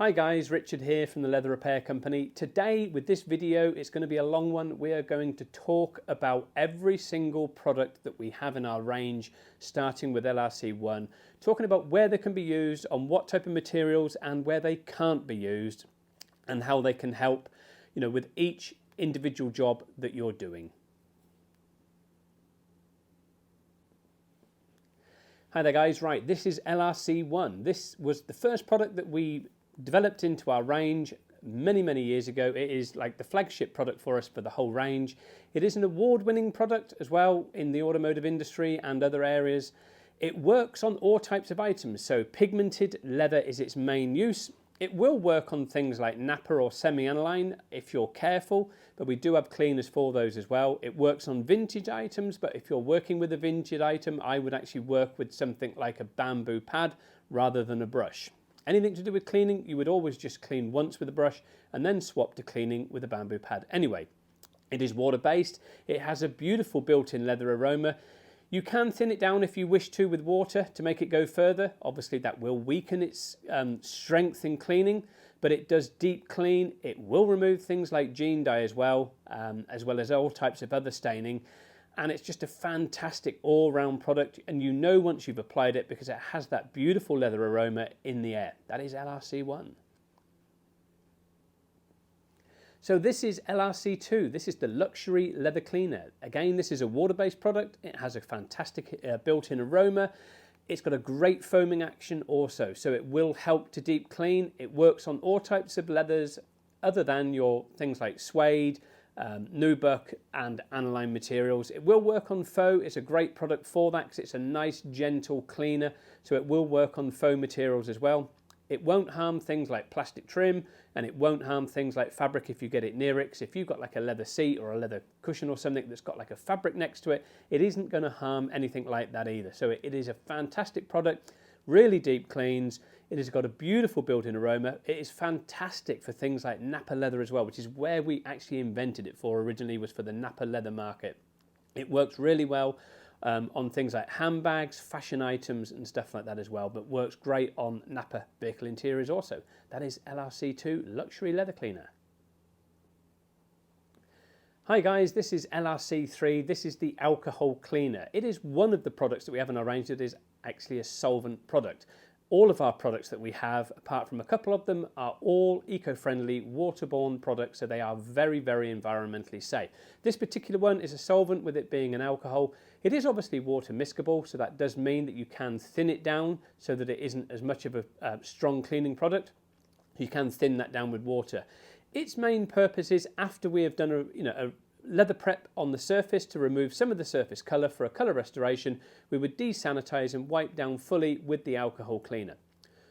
Hi guys, Richard here from the Leather Repair Company. Today with this video, it's going to be a long one. We are going to talk about every single product that we have in our range, starting with LRC1, talking about where they can be used, on what type of materials and where they can't be used, and how they can help, with each individual job that you're doing. Hi there guys, right, this is LRC1. This was the first product that we developed into our range many years ago. It is like the flagship product for us for the whole range. It is an award-winning product as well in the automotive industry and other areas. It works on all types of items, so pigmented leather is its main use. It will work on things like nappa or semi-aniline if you're careful, but we do have cleaners for those as well. It works on vintage items, but if you're working with a vintage item, I would actually work with something like a bamboo pad rather than a brush. Anything to do with cleaning, you would always just clean once with a brush and then swap to cleaning with a bamboo pad. Anyway, it is water-based. It has a beautiful built-in leather aroma. You can thin it down if you wish to with water to make it go further. Obviously, that will weaken its strength in cleaning, but it does deep clean. It will remove things like jean dye as well as all types of other staining. And it's just a fantastic all-round product, and you know once you've applied it because it has that beautiful leather aroma in the air. That is LRC1. So this is LRC2. This is the luxury leather cleaner. Again, this is a water-based product. It has a fantastic built-in aroma. It's got a great foaming action also, so it will help to deep clean. It works on all types of leathers other than your things like suede, nubuck and aniline materials. It will work on faux. It's a great product for that because it's a nice gentle cleaner, so it will work on faux materials as well. It won't harm things like plastic trim, and it won't harm things like fabric if you get it near it, because if you've got like a leather seat or a leather cushion or something that's got like a fabric next to it, it isn't going to harm anything like that either. So it is a fantastic product, really deep cleans. It has got a beautiful built-in aroma. It is fantastic for things like nappa leather as well, which is where we actually invented it for originally, was for the nappa leather market. It works really well on things like handbags, fashion items and stuff like that as well, but works great on nappa vehicle interiors also. That is LRC2 Luxury Leather Cleaner. Hi guys, this is LRC3. This is the alcohol cleaner. It is one of the products that we have in our range that is actually a solvent product. All of our products that we have, apart from a couple of them, are all eco-friendly, waterborne products, so they are very environmentally safe. This particular one is a solvent, with it being an alcohol. It is obviously water miscible, so that does mean that you can thin it down so that it isn't as much of a strong cleaning product. You can thin that down with water. Its main purpose is, after we have done a leather prep on the surface to remove some of the surface colour for a colour restoration, we would desanitize and wipe down fully with the alcohol cleaner.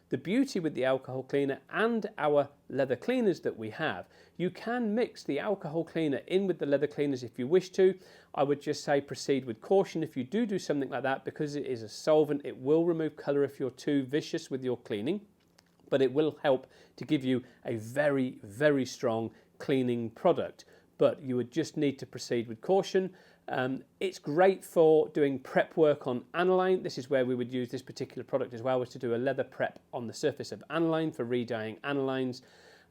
The beauty with the alcohol cleaner and our leather cleaners that we have, you can mix the alcohol cleaner in with the leather cleaners if you wish to. I would just say proceed with caution if you do something like that, because it is a solvent. It will remove colour if you're too vicious with your cleaning, but it will help to give you a very strong cleaning product. But you would just need to proceed with caution. It's great for doing prep work on aniline. This is where we would use this particular product as well, was to do a leather prep on the surface of aniline for re-dyeing anilines.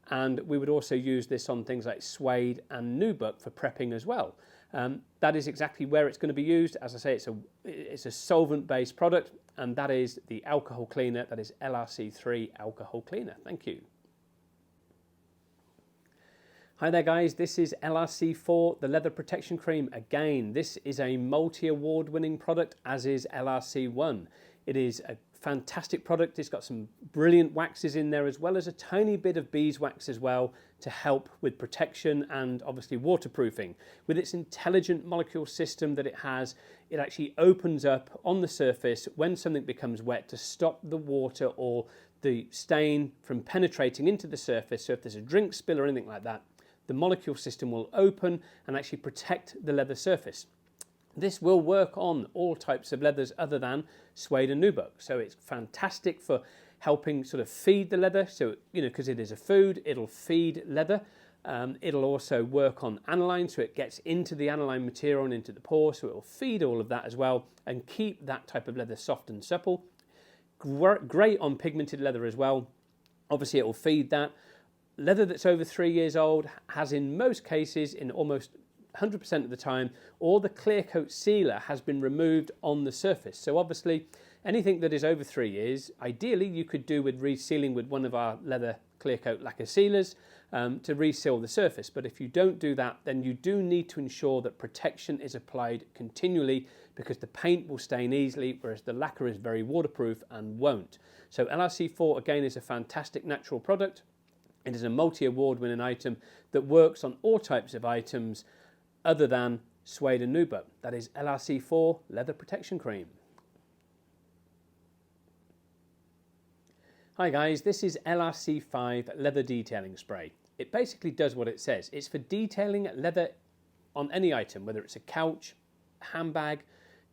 And we would also use this on things like suede and nubuck for prepping as well. That is exactly where it's going to be used. As I say, it's a solvent-based product, and that is the alcohol cleaner. That is LRC3 alcohol cleaner. Thank you. Hi there guys, this is LRC4, the leather protection cream. Again, this is a multi-award winning product, as is LRC1. It is a fantastic product. It's got some brilliant waxes in there, as well as a tiny bit of beeswax as well to help with protection and obviously waterproofing. With its intelligent molecule system that it has, it actually opens up on the surface when something becomes wet to stop the water or the stain from penetrating into the surface. So if there's a drink spill or anything like that, the molecule system will open and actually protect the leather surface. This will work on all types of leathers other than suede and nubuck. So it's fantastic for helping sort of feed the leather. So, because it is a food, it'll feed leather. It'll also work on aniline, so it gets into the aniline material and into the pore, so it will feed all of that as well and keep that type of leather soft and supple. Great on pigmented leather as well. Obviously it will feed that. Leather that's over 3 years old has, in most cases, in almost 100% of the time, all the clear coat sealer has been removed on the surface. So obviously anything that is over 3 years, ideally you could do with resealing with one of our leather clear coat lacquer sealers to reseal the surface. But if you don't do that, then you do need to ensure that protection is applied continually, because the paint will stain easily, whereas the lacquer is very waterproof and won't. So LRC4 again is a fantastic natural product. It is a multi-award winning item that works on all types of items other than suede and nubuck. That is LRC4 Leather Protection Cream. Hi guys, this is LRC5 Leather Detailing Spray. It basically does what it says. It's for detailing leather on any item, whether it's a couch, handbag,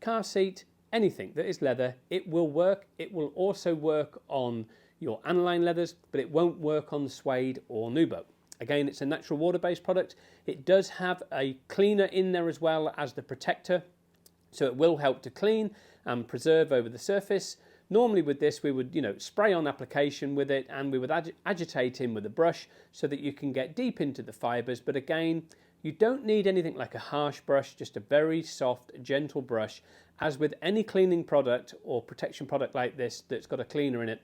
car seat, anything that is leather. It will work. It will also work on your aniline leathers, but it won't work on suede or nubuck. Again, it's a natural water-based product. It does have a cleaner in there as well as the protector, so it will help to clean and preserve over the surface. Normally with this we would, spray on application with it, and we would agitate in with a brush so that you can get deep into the fibres. But again, you don't need anything like a harsh brush, just a very soft, gentle brush. As with any cleaning product or protection product like this that's got a cleaner in it,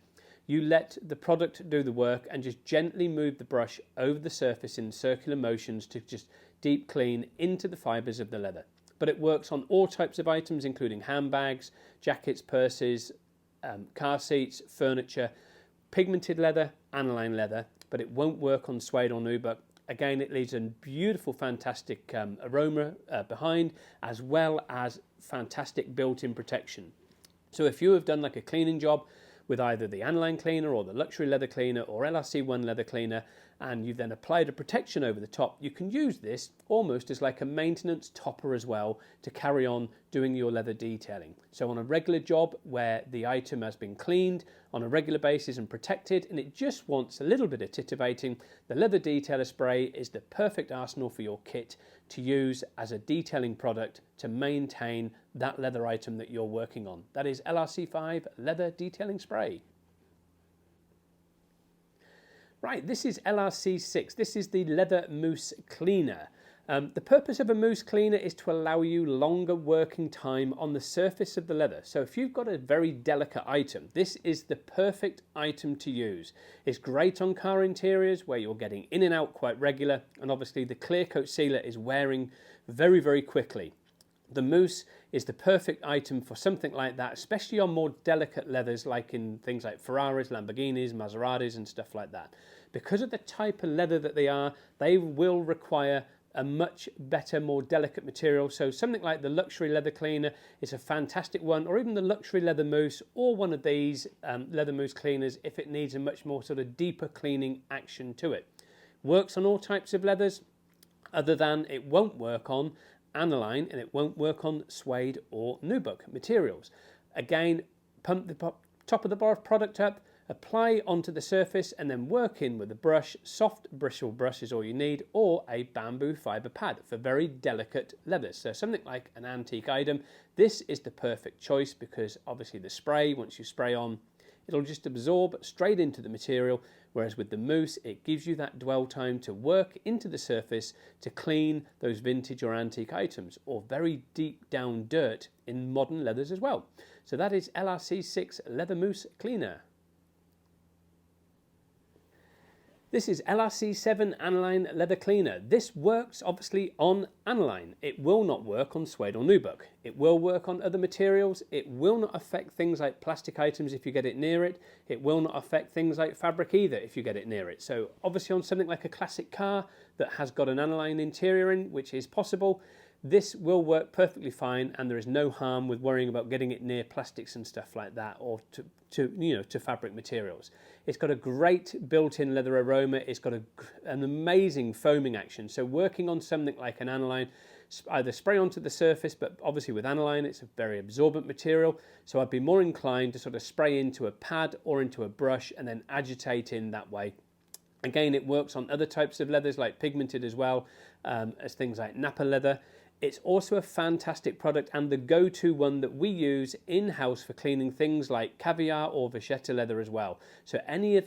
you let the product do the work and just gently move the brush over the surface in circular motions to just deep clean into the fibres of the leather. But it works on all types of items, including handbags, jackets, purses, car seats, furniture, pigmented leather, aniline leather, but it won't work on suede or nubuck. Again, it leaves a beautiful, fantastic aroma behind, as well as fantastic built-in protection. So if you have done like a cleaning job with either the aniline cleaner or the luxury leather cleaner or LRC1 leather cleaner, and you've then applied a protection over the top, you can use this almost as like a maintenance topper as well to carry on doing your leather detailing. So on a regular job where the item has been cleaned on a regular basis and protected, and it just wants a little bit of titivating, the leather detailer spray is the perfect arsenal for your kit to use as a detailing product to maintain that leather item that you're working on. That is LRC5 Leather Detailing Spray. Right, this is LRC6. This is the leather mousse cleaner. The purpose of a mousse cleaner is to allow you longer working time on the surface of the leather. So if you've got a very delicate item, this is the perfect item to use. It's great on car interiors where you're getting in and out quite regular, and obviously the clear coat sealer is wearing very, very quickly. The mousse is the perfect item for something like that, especially on more delicate leathers like in things like Ferraris, Lamborghinis, Maseratis and stuff like that. Because of the type of leather that they will require a much better, more delicate material. So something like the luxury leather cleaner is a fantastic one, or even the luxury leather mousse, or one of these leather mousse cleaners if it needs a much more sort of deeper cleaning action to it. Works on all types of leathers, other than it won't work on aniline and it won't work on suede or nubuck materials. Again, pump the top of the product up, apply onto the surface, and then work in with a brush. Soft bristle brush is all you need, or a bamboo fibre pad for very delicate leathers. So something like an antique item, this is the perfect choice, because obviously the spray, once you spray on, it'll just absorb straight into the material, whereas with the mousse, it gives you that dwell time to work into the surface to clean those vintage or antique items, or very deep down dirt in modern leathers as well. So that is LRC6 Leather Mousse Cleaner. This is LRC7 Aniline Leather Cleaner. This works obviously on aniline. It will not work on suede or nubuck. It will work on other materials. It will not affect things like plastic items if you get it near it. It will not affect things like fabric either if you get it near it. So obviously on something like a classic car that has got an aniline interior in, which is possible, this will work perfectly fine, and there is no harm with worrying about getting it near plastics and stuff like that, or to fabric materials. It's got a great built-in leather aroma. It's got an amazing foaming action. So working on something like an aniline, either spray onto the surface, but obviously with aniline it's a very absorbent material, so I'd be more inclined to sort of spray into a pad or into a brush and then agitate in that way. Again, it works on other types of leathers like pigmented as well, as things like Napa leather. It's also a fantastic product and the go-to one that we use in-house for cleaning things like caviar or vachetta leather as well. So any of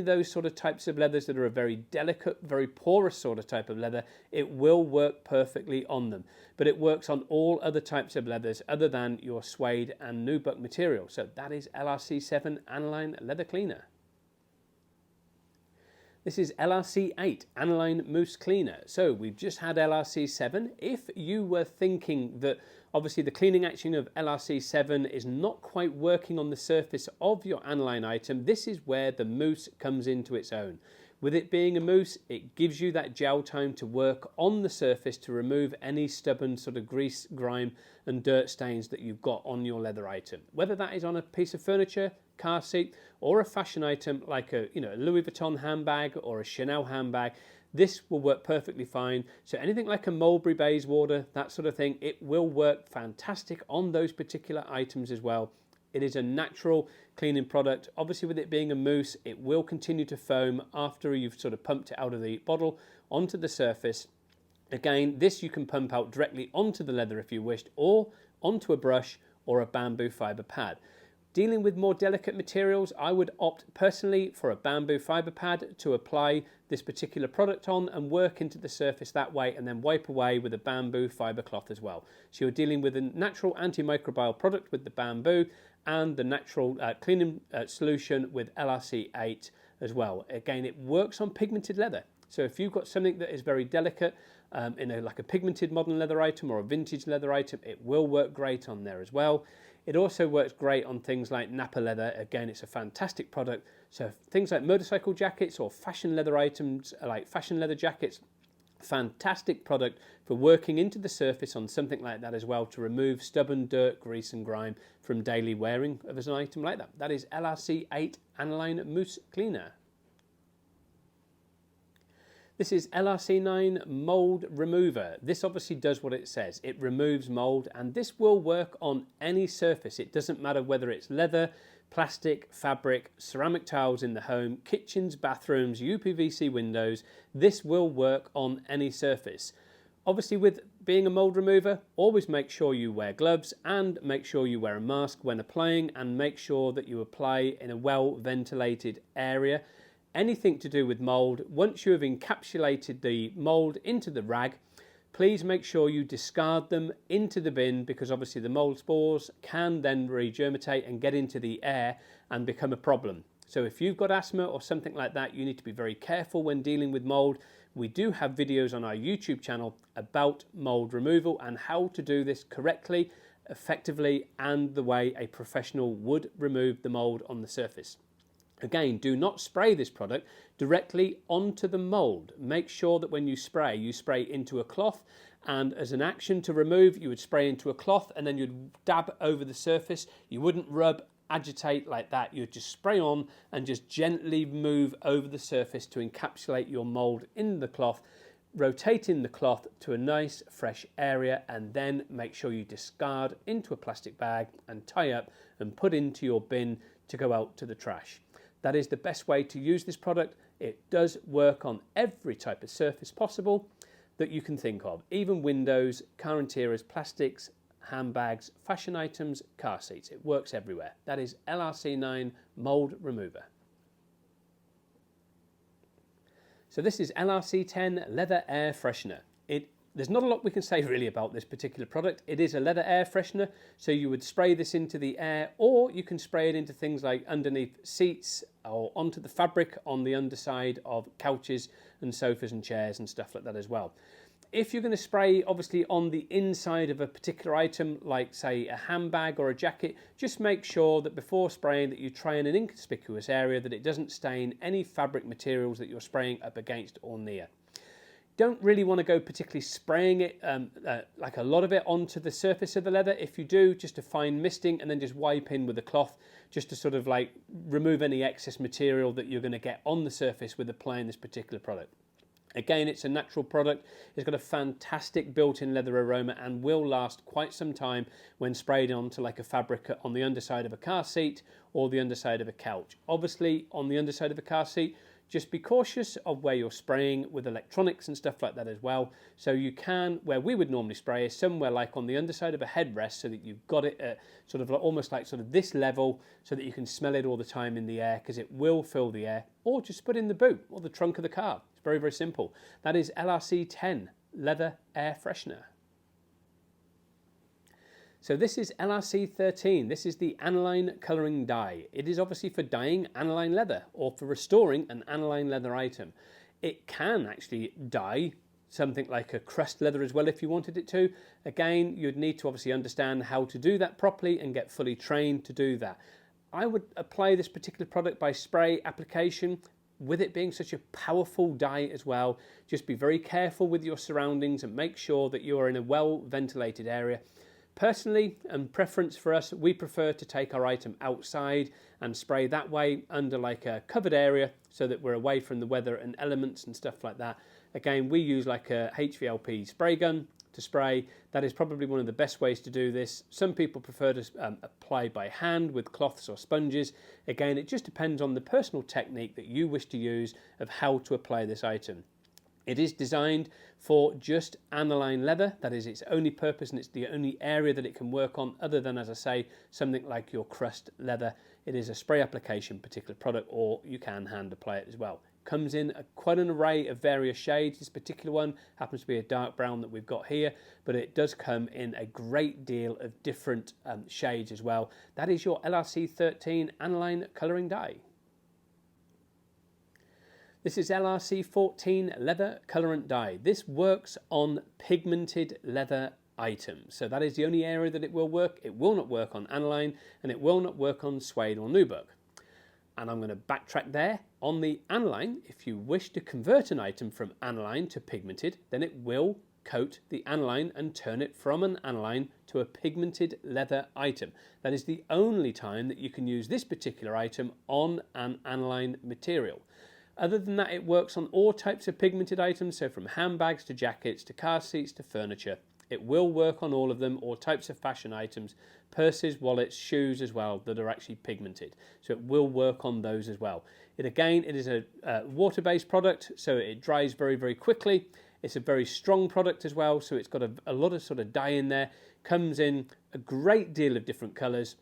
those sort of types of leathers that are a very delicate, very porous sort of type of leather, it will work perfectly on them. But it works on all other types of leathers other than your suede and nubuck material. So that is LRC7 Aniline Leather Cleaner. This is LRC8 Aniline Mousse Cleaner. So we've just had LRC7. If you were thinking that obviously the cleaning action of LRC7 is not quite working on the surface of your aniline item, this is where the mousse comes into its own. With it being a mousse, it gives you that gel time to work on the surface to remove any stubborn sort of grease, grime and dirt stains that you've got on your leather item. Whether that is on a piece of furniture, car seat, or a fashion item like a Louis Vuitton handbag or a Chanel handbag, this will work perfectly fine. So anything like a mulberry Bayswater, that sort of thing, it will work fantastic on those particular items as well. It is a natural cleaning product. Obviously with it being a mousse, it will continue to foam after you've sort of pumped it out of the bottle onto the surface. Again, this you can pump out directly onto the leather if you wished, or onto a brush or a bamboo fibre pad. Dealing with more delicate materials, I would opt personally for a bamboo fibre pad to apply this particular product on and work into the surface that way, and then wipe away with a bamboo fibre cloth as well. So you're dealing with a natural antimicrobial product with the bamboo and the natural cleaning solution with LRC8 as well. Again, it works on pigmented leather. So if you've got something that is very delicate, like a pigmented modern leather item or a vintage leather item, it will work great on there as well. It also works great on things like Napa leather. Again, it's a fantastic product. So things like motorcycle jackets or fashion leather items, like fashion leather jackets, fantastic product for working into the surface on something like that as well, to remove stubborn dirt, grease and grime from daily wearing of an item like that. That is LRC8 Aniline Mousse Cleaner. This is LRC9 Mold Remover. This obviously does what it says. It removes mold, and this will work on any surface. It doesn't matter whether it's leather, plastic, fabric, ceramic tiles in the home, kitchens, bathrooms, UPVC windows. This will work on any surface. Obviously with being a mold remover, always make sure you wear gloves and make sure you wear a mask when applying, and make sure that you apply in a well ventilated area. Anything to do with mold, once you have encapsulated the mold into the rag, please make sure you discard them into the bin, because obviously the mold spores can then regerminate and get into the air and become a problem. So if you've got asthma or something like that, you need to be very careful when dealing with mold. We do have videos on our YouTube channel about mold removal and how to do this correctly, effectively, and the way a professional would remove the mold on the surface. Again, do not spray this product directly onto the mold. Make sure that when you spray into a cloth, and as an action to remove, you would spray into a cloth and then you'd dab over the surface. You wouldn't rub, agitate like that. You'd just spray on and just gently move over the surface to encapsulate your mold in the cloth, rotating the cloth to a nice fresh area, and then make sure you discard into a plastic bag and tie up and put into your bin to go out to the trash. That is the best way to use this product. It does work on every type of surface possible that you can think of, even windows, car interiors, plastics, handbags, fashion items, car seats. It works everywhere. That is LRC9 Mold Remover. So this is LRC10 Leather Air Freshener. There's not a lot we can say really about this particular product. It is a leather air freshener, so you would spray this into the air, or you can spray it into things like underneath seats or onto the fabric on the underside of couches and sofas and chairs and stuff like that as well. If you're going to spray obviously on the inside of a particular item, like say a handbag or a jacket, just make sure that before spraying that you try in an inconspicuous area, that it doesn't stain any fabric materials that you're spraying up against or near. Don't really want to go particularly spraying it, like a lot of it, onto the surface of the leather. If you do, just a fine misting and then just wipe in with a cloth, just to sort of like remove any excess material that you're going to get on the surface with applying this particular product. Again, it's a natural product. It's got a fantastic built-in leather aroma and will last quite some time when sprayed onto like a fabric on the underside of a car seat or the underside of a couch. Obviously, on the underside of a car seat, Just be cautious of where you're spraying with electronics and stuff like that as well. So you can, where we would normally spray is somewhere like on the underside of a headrest, so that you've got it at sort of almost like sort of this level, so that you can smell it all the time in the air, because it will fill the air. Or just put in the boot or the trunk of the car. It's very, very simple. That is LRC 10 Leather Air Freshener. So this is LRC 13. This is the aniline colouring dye. It is obviously for dyeing aniline leather or for restoring an aniline leather item. It can actually dye something like a crust leather as well if you wanted it to. Again, you'd need to obviously understand how to do that properly and get fully trained to do that. I would apply this particular product by spray application. With it being such a powerful dye as well, just be very careful with your surroundings and make sure that you are in a well ventilated area. Personally, and preference for us, we prefer to take our item outside and spray that way under like a covered area, so that we're away from the weather and elements and stuff like that. Again, we use like a HVLP spray gun to spray. That is probably one of the best ways to do this. Some people prefer to apply by hand with cloths or sponges. Again, it just depends on the personal technique that you wish to use of how to apply this item. It is designed for just aniline leather. That is its only purpose, and it's the only area that it can work on, other than, as I say, something like your crust leather. It is a spray application particular product, or you can hand apply it as well. Comes in quite an array of various shades. This particular one happens to be a dark brown that we've got here, but it does come in a great deal of different shades as well. That is your LRC 13 aniline colouring dye. This is LRC 14 leather colorant dye. This works on pigmented leather items. So that is the only area that it will work. It will not work on aniline, and it will not work on suede or nubuck. And I'm going to backtrack there. On the aniline, if you wish to convert an item from aniline to pigmented, then it will coat the aniline and turn it from an aniline to a pigmented leather item. That is the only time that you can use this particular item on an aniline material. Other than that, it works on all types of pigmented items, so from handbags to jackets to car seats to furniture. It will work on all of them, all types of fashion items, purses, wallets, shoes as well, that are actually pigmented. So it will work on those as well. It is a water-based product, so it dries very, very quickly. It's a very strong product as well, so it's got a lot of sort of dye in there. Comes in a great deal of different colours.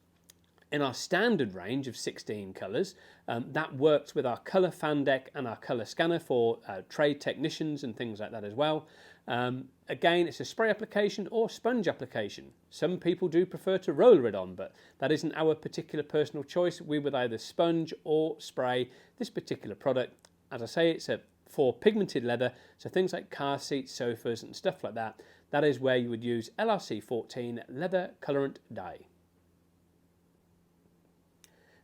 In our standard range of 16 colours, that works with our colour fan deck and our colour scanner for trade technicians and things like that as well. Again, it's a spray application or sponge application. Some people do prefer to roller it on, but that isn't our particular personal choice. We would either sponge or spray this particular product. As I say, it's for pigmented leather, so things like car seats, sofas and stuff like that. That is where you would use LRC 14 leather colorant dye.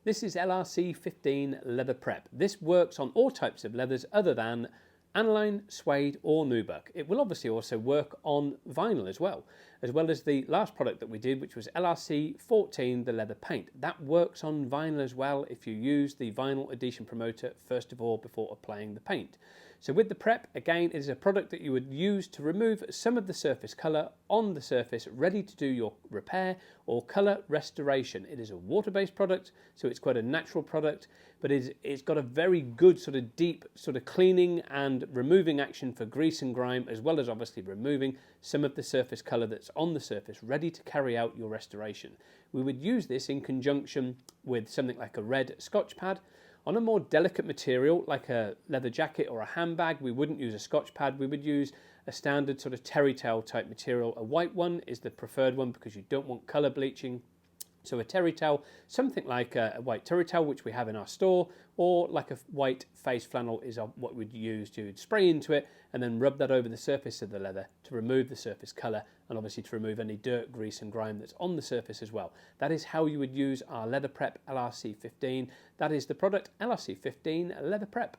This is LRC 15 Leather Prep. This works on all types of leathers other than aniline, suede or nubuck. It will obviously also work on vinyl as well as the last product that we did, which was LRC 14, the leather paint. That works on vinyl as well if you use the vinyl adhesion promoter first of all before applying the paint. So with the prep, again, it is a product that you would use to remove some of the surface colour on the surface, ready to do your repair or colour restoration. It is a water-based product, so it's quite a natural product, but it's got a very good sort of deep sort of cleaning and removing action for grease and grime, as well as obviously removing some of the surface colour that's on the surface, ready to carry out your restoration. We would use this in conjunction with something like a red Scotch pad. On a more delicate material like a leather jacket or a handbag, we wouldn't use a Scotch pad. We would use a standard sort of terry towel type material. A white one is the preferred one because you don't want colour bleaching. So a terry towel, something like a white terry towel, which we have in our store, or like a white face flannel is what we'd use. You'd spray into it and then rub that over the surface of the leather to remove the surface colour and obviously to remove any dirt, grease and grime that's on the surface as well. That is how you would use our Leather Prep LRC 15. That is the product LRC 15 Leather Prep.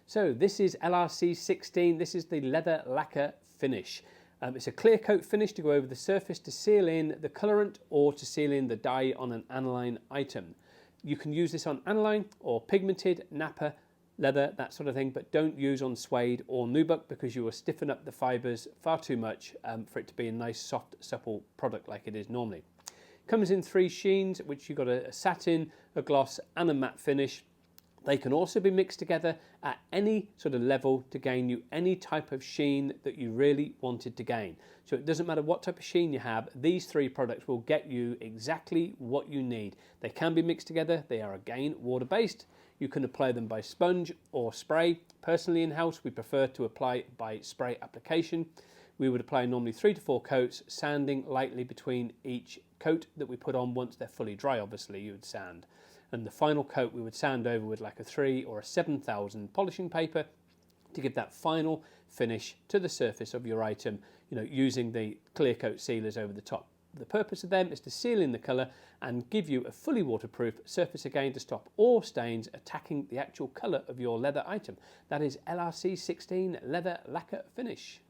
So this is LRC 16. This is the leather lacquer finish. It's a clear coat finish to go over the surface to seal in the colorant or to seal in the dye on an aniline item. You can use this on aniline or pigmented, nappa, leather, that sort of thing, but don't use on suede or nubuck because you will stiffen up the fibres far too much for it to be a nice, soft, supple product like it is normally. Comes in 3 sheens, which you've got a satin, a gloss and a matte finish. They can also be mixed together at any sort of level to gain you any type of sheen that you really wanted to gain. So it doesn't matter what type of sheen you have, these three products will get you exactly what you need. They can be mixed together, they are again water-based. You can apply them by sponge or spray. Personally in-house, we prefer to apply by spray application. We would apply normally 3 to 4 coats, sanding lightly between each coat that we put on. Once they're fully dry, obviously, you would sand. And the final coat we would sand over with like a 3 or a 7000 polishing paper to give that final finish to the surface of your item, using the clear coat sealers over the top. The purpose of them is to seal in the colour and give you a fully waterproof surface again to stop all stains attacking the actual colour of your leather item. That is LRC 16 Leather Lacquer Finish.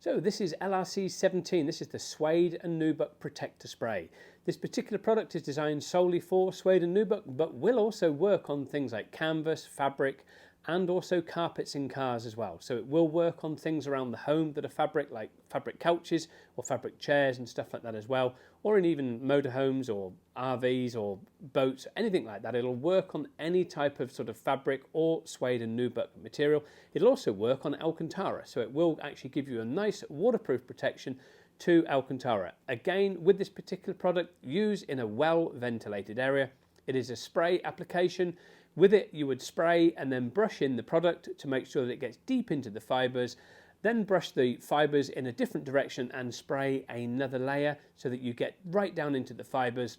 So this is LRC 17, this is the Suede and Nubuck Protector Spray. This particular product is designed solely for Suede and Nubuck, but will also work on things like canvas, fabric, and also carpets in cars as well. So it will work on things around the home that are fabric, like fabric couches or fabric chairs and stuff like that as well, or in even motorhomes or RVs or boats, anything like that. It'll work on any type of sort of fabric or Suede and Nubuck material. It'll also work on Alcantara, so it will actually give you a nice waterproof protection to Alcantara. Again, with this particular product, use in a well ventilated area. It is a spray application. With it, you would spray and then brush in the product to make sure that it gets deep into the fibres, then brush the fibres in a different direction and spray another layer so that you get right down into the fibres.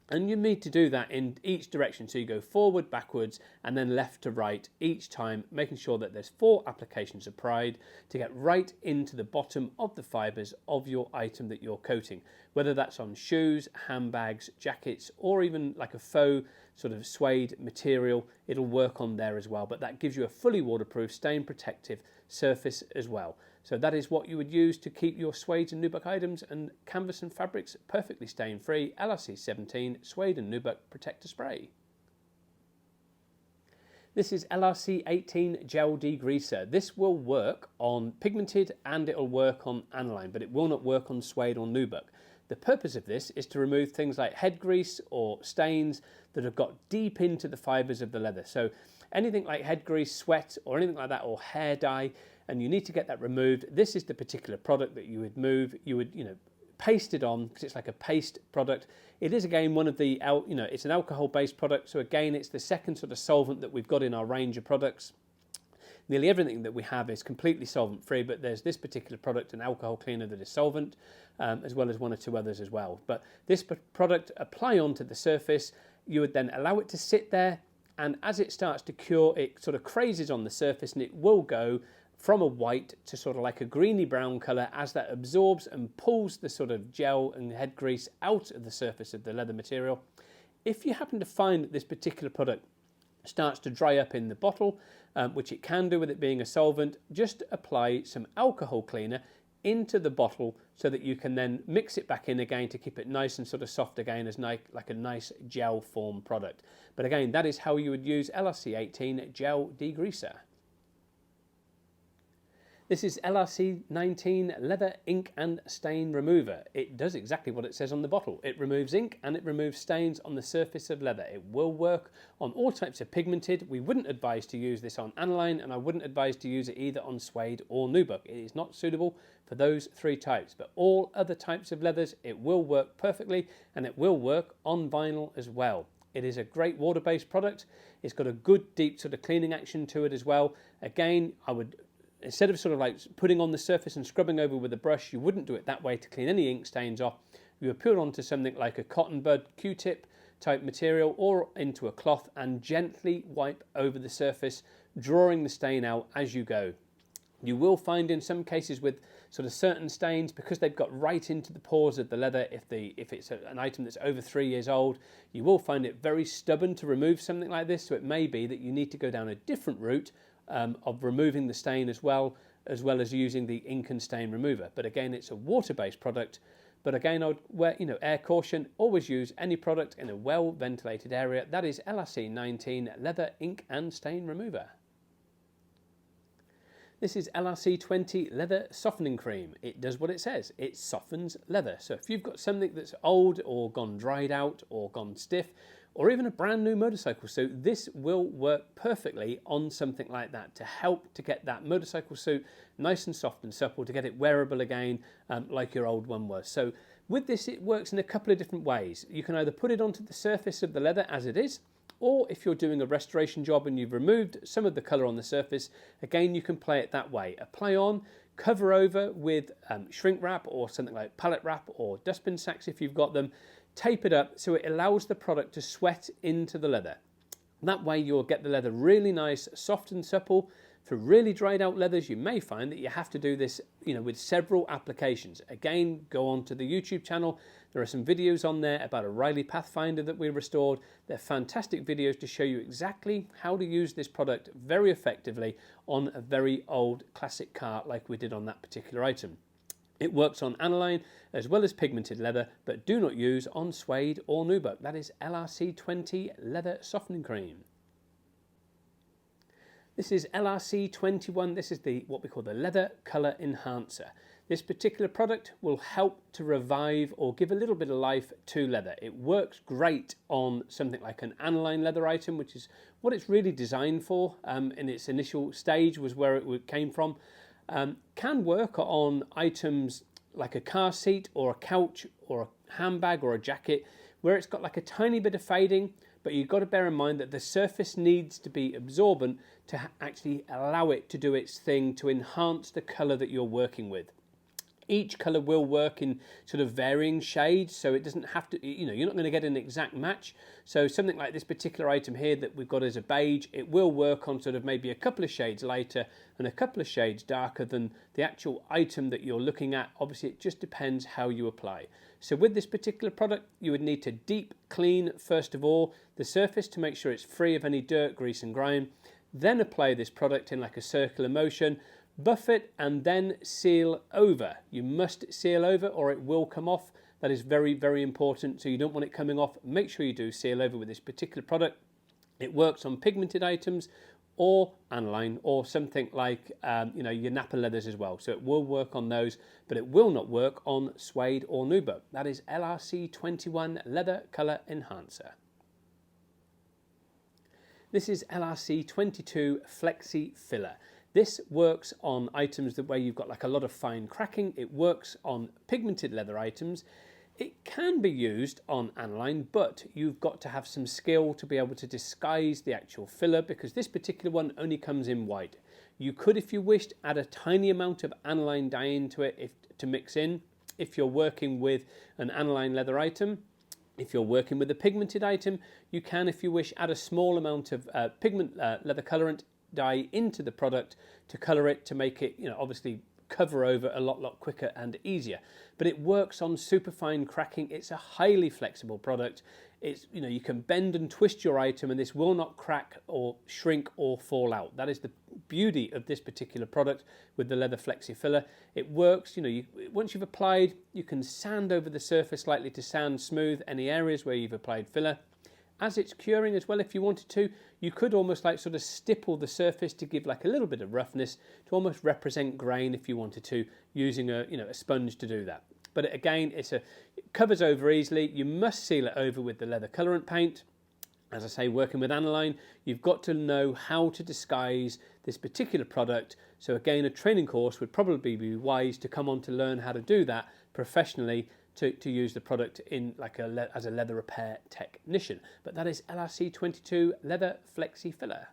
And you need to do that in each direction, so you go forward, backwards, and then left to right each time, making sure that there's 4 applications of pride to get right into the bottom of the fibres of your item that you're coating, whether that's on shoes, handbags, jackets, or even like a faux sort of suede material. It'll work on there as well, but that gives you a fully waterproof, stain protective surface as well. So that is what you would use to keep your Suede and Nubuck items and canvas and fabrics perfectly stain free. LRC 17 Suede and Nubuck Protector Spray. This is LRC 18 Gel Degreaser. This will work on Pigmented and it'll work on Aniline, but it will not work on Suede or Nubuck. The purpose of this is to remove things like head grease or stains that have got deep into the fibres of the leather. So anything like head grease, sweat, or anything like that, or hair dye, and you need to get that removed. This is the particular product that you would move. You would, paste it on because it's like a paste product. It is again one of the, it's an alcohol-based product. So again, it's the second sort of solvent that we've got in our range of products. Nearly everything that we have is completely solvent-free, but there's this particular product, an alcohol cleaner that is solvent, as well as 1 or 2 others as well. But this product, apply onto the surface, you would then allow it to sit there, and as it starts to cure, it sort of crazes on the surface, and it will go from a white to sort of like a greeny brown colour as that absorbs and pulls the sort of gel and head grease out of the surface of the leather material. If you happen to find that this particular product starts to dry up in the bottle, which it can do with it being a solvent, just apply some alcohol cleaner into the bottle so that you can then mix it back in again to keep it nice and sort of soft again as like a nice gel form product. But again, that is how you would use LRC 18 Gel Degreaser. This is LRC 19 Leather Ink and Stain Remover. It does exactly what it says on the bottle. It removes ink and it removes stains on the surface of leather. It will work on all types of pigmented. We wouldn't advise to use this on Aniline, and I wouldn't advise to use it either on Suede or Nubuck. It is not suitable for those 3 types, but all other types of leathers, it will work perfectly, and it will work on vinyl as well. It is a great water-based product. It's got a good deep sort of cleaning action to it as well. Again, I would, instead of sort of like putting on the surface and scrubbing over with a brush, you wouldn't do it that way to clean any ink stains off. You would put it onto something like a cotton bud Q-tip type material or into a cloth and gently wipe over the surface, drawing the stain out as you go. You will find in some cases with sort of certain stains, because they've got right into the pores of the leather, if it's an item that's over 3 years old, you will find it very stubborn to remove something like this. So it may be that you need to go down a different route of removing the stain as well as using the ink and stain remover. But again, it's a water-based product. But again, I would wear, air caution, always use any product in a well-ventilated area. That is LRC 19 Leather Ink and Stain Remover. This is LRC20 Leather Softening Cream. It does what it says. It softens leather. So if you've got something that's old or gone dried out or gone stiff, or even a brand new motorcycle suit, this will work perfectly on something like that to help to get that motorcycle suit nice and soft and supple, to get it wearable again like your old one was. So with this, it works in a couple of different ways. You can either put it onto the surface of the leather as it is, or if you're doing a restoration job and you've removed some of the colour on the surface, again, you can play it that way. Apply on, cover over with shrink wrap or something like pallet wrap or dustbin sacks if you've got them. Tape it up so it allows the product to sweat into the leather. That way you'll get the leather really nice, soft and supple. For really dried out leathers, you may find that you have to do this, with several applications. Again, go on to the YouTube channel. There are some videos on there about a Riley Pathfinder that we restored. They're fantastic videos to show you exactly how to use this product very effectively on a very old classic car like we did on that particular item. It works on aniline as well as pigmented leather, but do not use on suede or nubuck. That is LRC20 Leather Softening Cream. This is LRC21. This is what we call the Leather Colour Enhancer. This particular product will help to revive or give a little bit of life to leather. It works great on something like an aniline leather item, which is what it's really designed for. In its initial stage was where it came from. Can work on items like a car seat or a couch or a handbag or a jacket where it's got like a tiny bit of fading, but you've got to bear in mind that the surface needs to be absorbent to actually allow it to do its thing to enhance the colour that you're working with. Each colour will work in sort of varying shades, so it doesn't have to, you're not going to get an exact match. So something like this particular item here that we've got as a beige, it will work on sort of maybe a couple of shades lighter and a couple of shades darker than the actual item that you're looking at. Obviously, it just depends how you apply. So with this particular product, you would need to deep clean, first of all, the surface to make sure it's free of any dirt, grease and grime. Then apply this product in like a circular motion, buff it and then seal over. You must seal over or it will come off. That is very, very important. So you don't want it coming off. Make sure you do seal over with this particular product. It works on pigmented items or aniline or something like your Napa leathers as well. So it will work on those, but it will not work on suede or nubuck. That is LRC21 Leather Colour Enhancer. This is LRC22 Flexi Filler. This works on items where you've got like a lot of fine cracking. It works on pigmented leather items. It can be used on aniline, but you've got to have some skill to be able to disguise the actual filler because this particular one only comes in white. You could, if you wished, add a tiny amount of aniline dye into it to mix in if you're working with an aniline leather item. If you're working with a pigmented item, you can, if you wish, add a small amount of leather colorant dye into the product to colour it, to make it, obviously cover over a lot quicker and easier. But it works on superfine cracking. It's a highly flexible product. It's, you can bend and twist your item and this will not crack or shrink or fall out. That is the beauty of this particular product with the leather flexi filler. It works, once you've applied, you can sand over the surface slightly to sand smooth any areas where you've applied filler. As it's curing as well, if you wanted to, you could almost like sort of stipple the surface to give like a little bit of roughness to almost represent grain if you wanted to, using a sponge to do that. But again, it covers over easily. You must seal it over with the leather colorant paint. As I say, working with aniline, you've got to know how to disguise this particular product. So again, a training course would probably be wise to come on to learn how to do that professionally, to use the product in like as a leather repair technician. But that is LRC22 Leather Flexi Filler.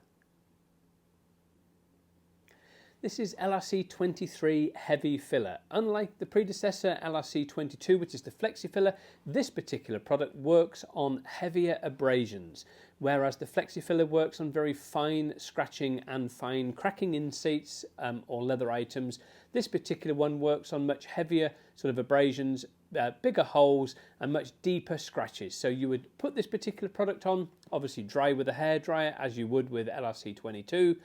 This is LRC23 Heavy Filler. Unlike the predecessor LRC22, which is the Flexi Filler, this particular product works on heavier abrasions, whereas the Flexi Filler works on very fine scratching and fine cracking in seats or leather items. This particular one works on much heavier sort of abrasions, bigger holes and much deeper scratches. So you would put this particular product on, obviously dry with a hairdryer as you would with LRC22.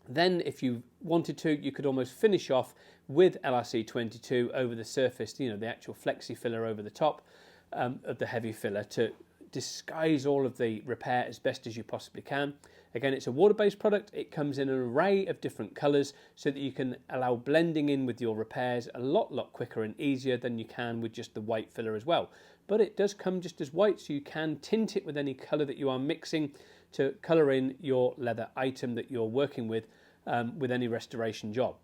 Then if you wanted to, you could almost finish off with LRC22 over the surface, the actual flexi filler over the top of the heavy filler to disguise all of the repair as best as you possibly can. Again, it's a water-based product. It comes in an array of different colours so that you can allow blending in with your repairs a lot quicker and easier than you can with just the white filler as well. But it does come just as white, so you can tint it with any colour that you are mixing to colour in your leather item that you're working with any restoration job.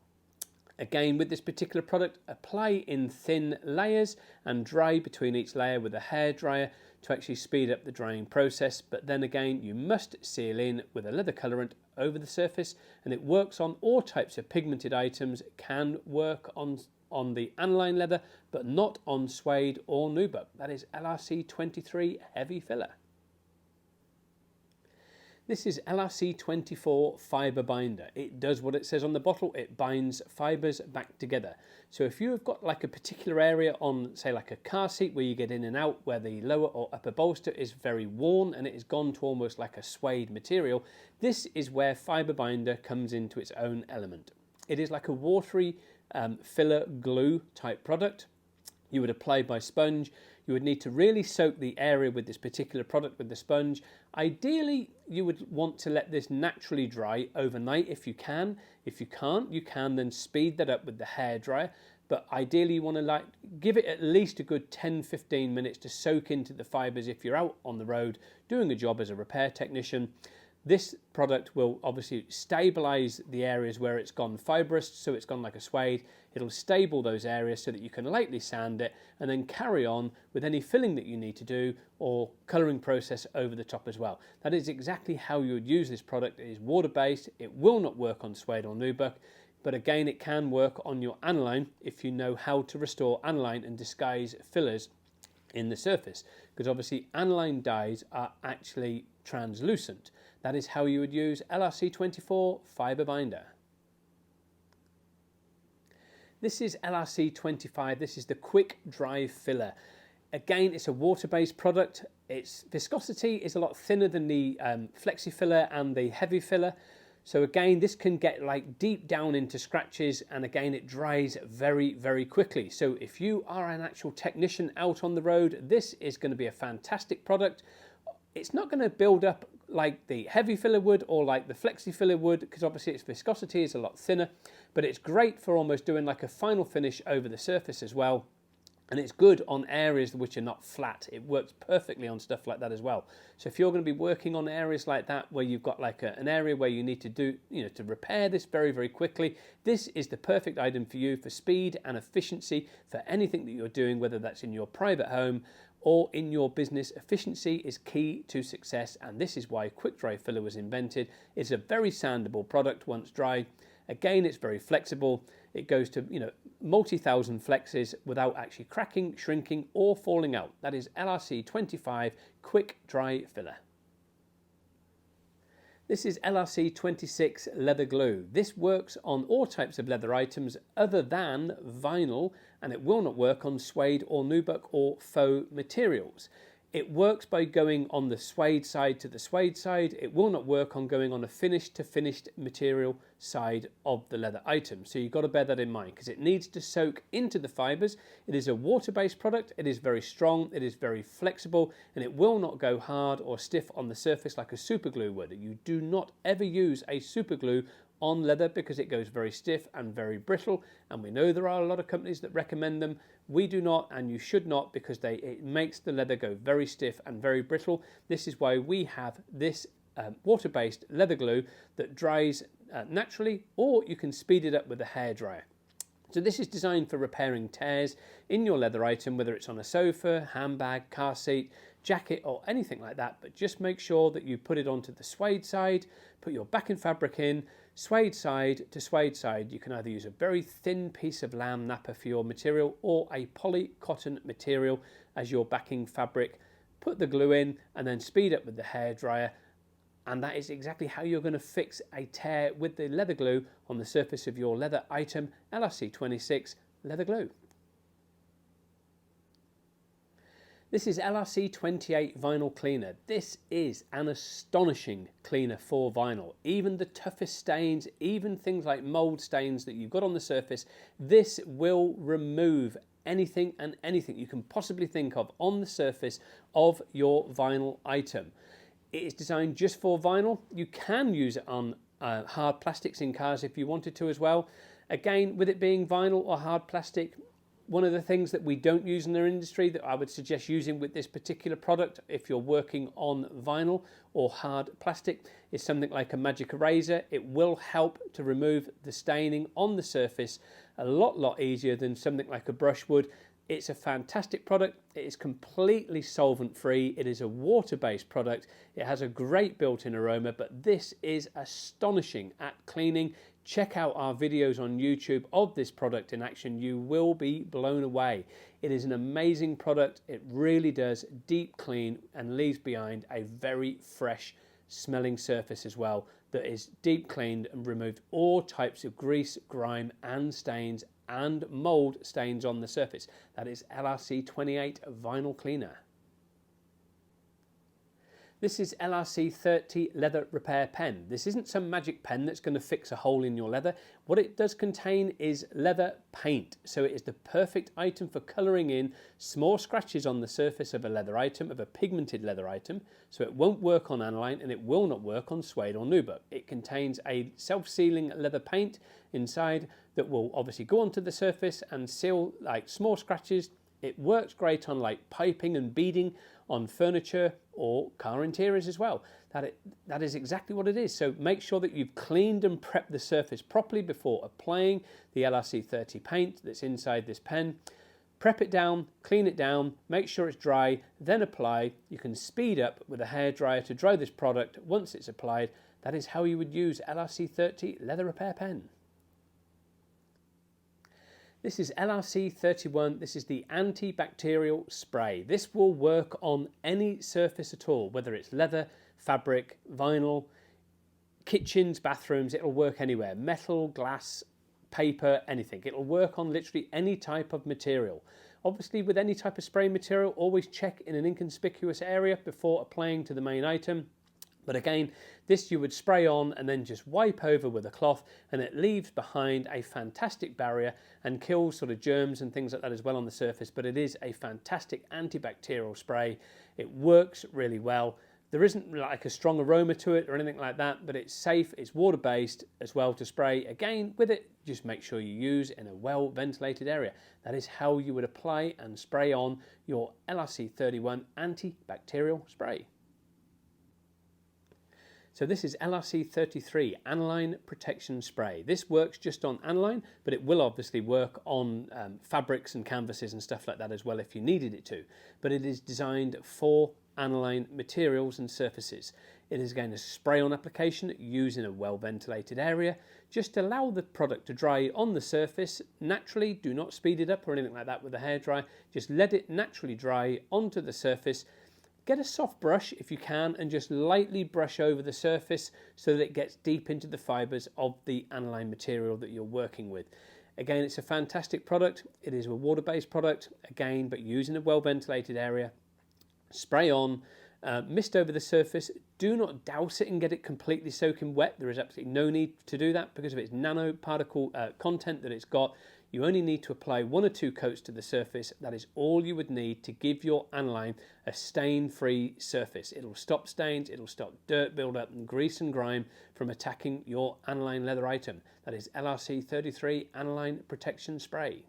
Again, with this particular product, apply in thin layers and dry between each layer with a hairdryer to actually speed up the drying process. But then again, you must seal in with a leather colorant over the surface, and it works on all types of pigmented items. It can work on the aniline leather, but not on suede or nubuck. That is LRC 23 heavy filler. This is LRC 24 fibre binder. It does what it says on the bottle. It binds fibres back together. So if you have got like a particular area on, say, like a car seat where you get in and out, where the lower or upper bolster is very worn and it has gone to almost like a suede material, this is where fibre binder comes into its own element. It is like a watery filler glue type product. You would apply by sponge. You would need to really soak the area with this particular product with the sponge. Ideally, you would want to let this naturally dry overnight if you can. If you can't, you can then speed that up with the hairdryer. But ideally, you want to give it at least a good 10-15 minutes to soak into the fibres if you're out on the road doing a job as a repair technician. This product will obviously stabilise the areas where it's gone fibrous, so it's gone like a suede. It'll stable those areas so that you can lightly sand it and then carry on with any filling that you need to do or colouring process over the top as well. That is exactly how you would use this product. It is water-based. It will not work on suede or nubuck, but again, it can work on your aniline if you know how to restore aniline and disguise fillers in the surface, because obviously aniline dyes are actually translucent. That is how you would use LRC 24 fibre binder. This is LRC 25. This is the quick dry filler. Again, it's a water-based product. Its viscosity is a lot thinner than the Flexi filler and the heavy filler. So again, this can get like deep down into scratches, and again, it dries very quickly. So if you are an actual technician out on the road, this is going to be a fantastic product. It's not going to build up like the heavy filler would or like the Flexi filler would, because obviously its viscosity is a lot thinner, but it's great for almost doing like a final finish over the surface as well. And it's good on areas which are not flat. It works perfectly on stuff like that as well. So if you're going to be working on areas like that where you've got like an area where you need to do, to repair this very quickly, this is the perfect item for you for speed and efficiency for anything that you're doing, whether that's in your private home or in your business. Efficiency is key to success, and this is why quick dry filler was invented. It's a very sandable product once dry. Again, it's very flexible. It goes to multi-thousand flexes without actually cracking, shrinking or falling out. That is LRC 25 quick dry filler. This is LRC 26 leather glue. This works on all types of leather items other than vinyl, and it will not work on suede or nubuck or faux materials. It works by going on the suede side to the suede side. It will not work on going on a finished to finished material side of the leather item. So you've got to bear that in mind, because it needs to soak into the fibres. It is a water-based product. It is very strong. It is very flexible, and it will not go hard or stiff on the surface like a super glue would. You do not ever use a super glue on leather because it goes very stiff and very brittle, and we know there are a lot of companies that recommend them. We do not, and you should not, because it makes the leather go very stiff and very brittle. This is why we have this water-based leather glue that dries naturally, or you can speed it up with a hairdryer. So this is designed for repairing tears in your leather item, whether it's on a sofa, handbag, car seat, jacket or anything like that. But just make sure that you put it onto the suede side, put your backing fabric in, suede side to suede side. You can either use a very thin piece of lamb nappa for your material or a poly cotton material as your backing fabric. Put the glue in and then speed up with the hairdryer. And that is exactly how you're going to fix a tear with the leather glue on the surface of your leather item, LRC 26 leather glue. This is LRC 28 vinyl cleaner. This is an astonishing cleaner for vinyl. Even the toughest stains, even things like mold stains that you've got on the surface, this will remove anything and anything you can possibly think of on the surface of your vinyl item. It is designed just for vinyl. You can use it on hard plastics in cars if you wanted to as well. Again, with it being vinyl or hard plastic, one of the things that we don't use in our industry that I would suggest using with this particular product if you're working on vinyl or hard plastic is something like a magic eraser. It will help to remove the staining on the surface a lot easier than something like a brush would. It's a fantastic product. It is completely solvent free. It is a water-based product. It has a great built-in aroma, but this is astonishing at cleaning. Check out our videos on YouTube of this product in action. You will be blown away. It is an amazing product. It really does deep clean and leaves behind a very fresh smelling surface as well that is deep cleaned and removed all types of grease, grime and stains and mold stains on the surface. That is LRC 28 vinyl cleaner. This is LRC 30 leather repair pen. This isn't some magic pen that's going to fix a hole in your leather. What it does contain is leather paint. So it is the perfect item for colouring in small scratches on the surface of a leather item, of a pigmented leather item. So it won't work on Aniline and it will not work on Suede or nubuck. It contains a self-sealing leather paint inside that will obviously go onto the surface and seal like small scratches. It works great on like piping and beading on furniture or car interiors as well. That is exactly what it is. So make sure that you've cleaned and prepped the surface properly before applying the LRC 30 paint that's inside this pen. Prep it down, clean it down, make sure it's dry, then apply. You can speed up with a hairdryer to dry this product once it's applied. That is how you would use LRC 30 leather repair pen. This is LRC 31, this is the antibacterial spray. This will work on any surface at all, whether it's leather, fabric, vinyl, kitchens, bathrooms, it'll work anywhere. Metal, glass, paper, anything. It'll work on literally any type of material. Obviously with any type of spray material, always check in an inconspicuous area before applying to the main item. But again, this you would spray on and then just wipe over with a cloth and it leaves behind a fantastic barrier and kills sort of germs and things like that as well on the surface. But it is a fantastic antibacterial spray. It works really well. There isn't like a strong aroma to it or anything like that, but it's safe, it's water-based as well to spray. Again, with it, just make sure you use in a well-ventilated area. That is how you would apply and spray on your LRC 31 antibacterial spray. So this is LRC 33 Aniline Protection Spray. This works just on aniline, but it will obviously work on fabrics and canvases and stuff like that as well if you needed it to. But it is designed for aniline materials and surfaces. It is again a spray-on application used in a well-ventilated area. Just allow the product to dry on the surface naturally. Do not speed it up or anything like that with a hairdryer. Just let it naturally dry onto the surface. Get a soft brush if you can and just lightly brush over the surface so that it gets deep into the fibres of the aniline material that you're working with. Again, it's a fantastic product. It is a water-based product, again, but used in a well-ventilated area. Spray on, mist over the surface. Do not douse it and get it completely soaking wet. There is absolutely no need to do that because of its nanoparticle content that it's got. You only need to apply 1 or 2 coats to the surface. That is all you would need to give your aniline a stain-free surface. It'll stop stains, it'll stop dirt buildup and grease and grime from attacking your aniline leather item. That is LRC 33 Aniline Protection Spray.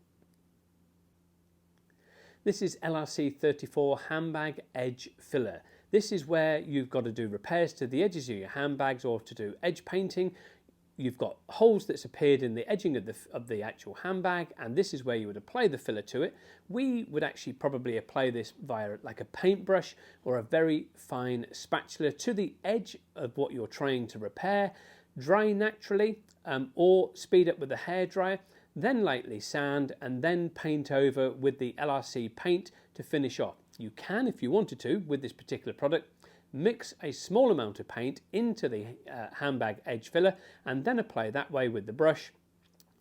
This is LRC 34 Handbag Edge Filler. This is where you've got to do repairs to the edges of your handbags or to do edge painting. You've got holes that's appeared in the edging of the actual handbag, and this is where you would apply the filler to it. We would actually probably apply this via like a paintbrush or a very fine spatula to the edge of what you're trying to repair. Dry naturally or speed up with a hairdryer, then lightly sand and then paint over with the LRC paint to finish off. You can, if you wanted to, with this particular product, mix a small amount of paint into the handbag edge filler and then apply that way with the brush.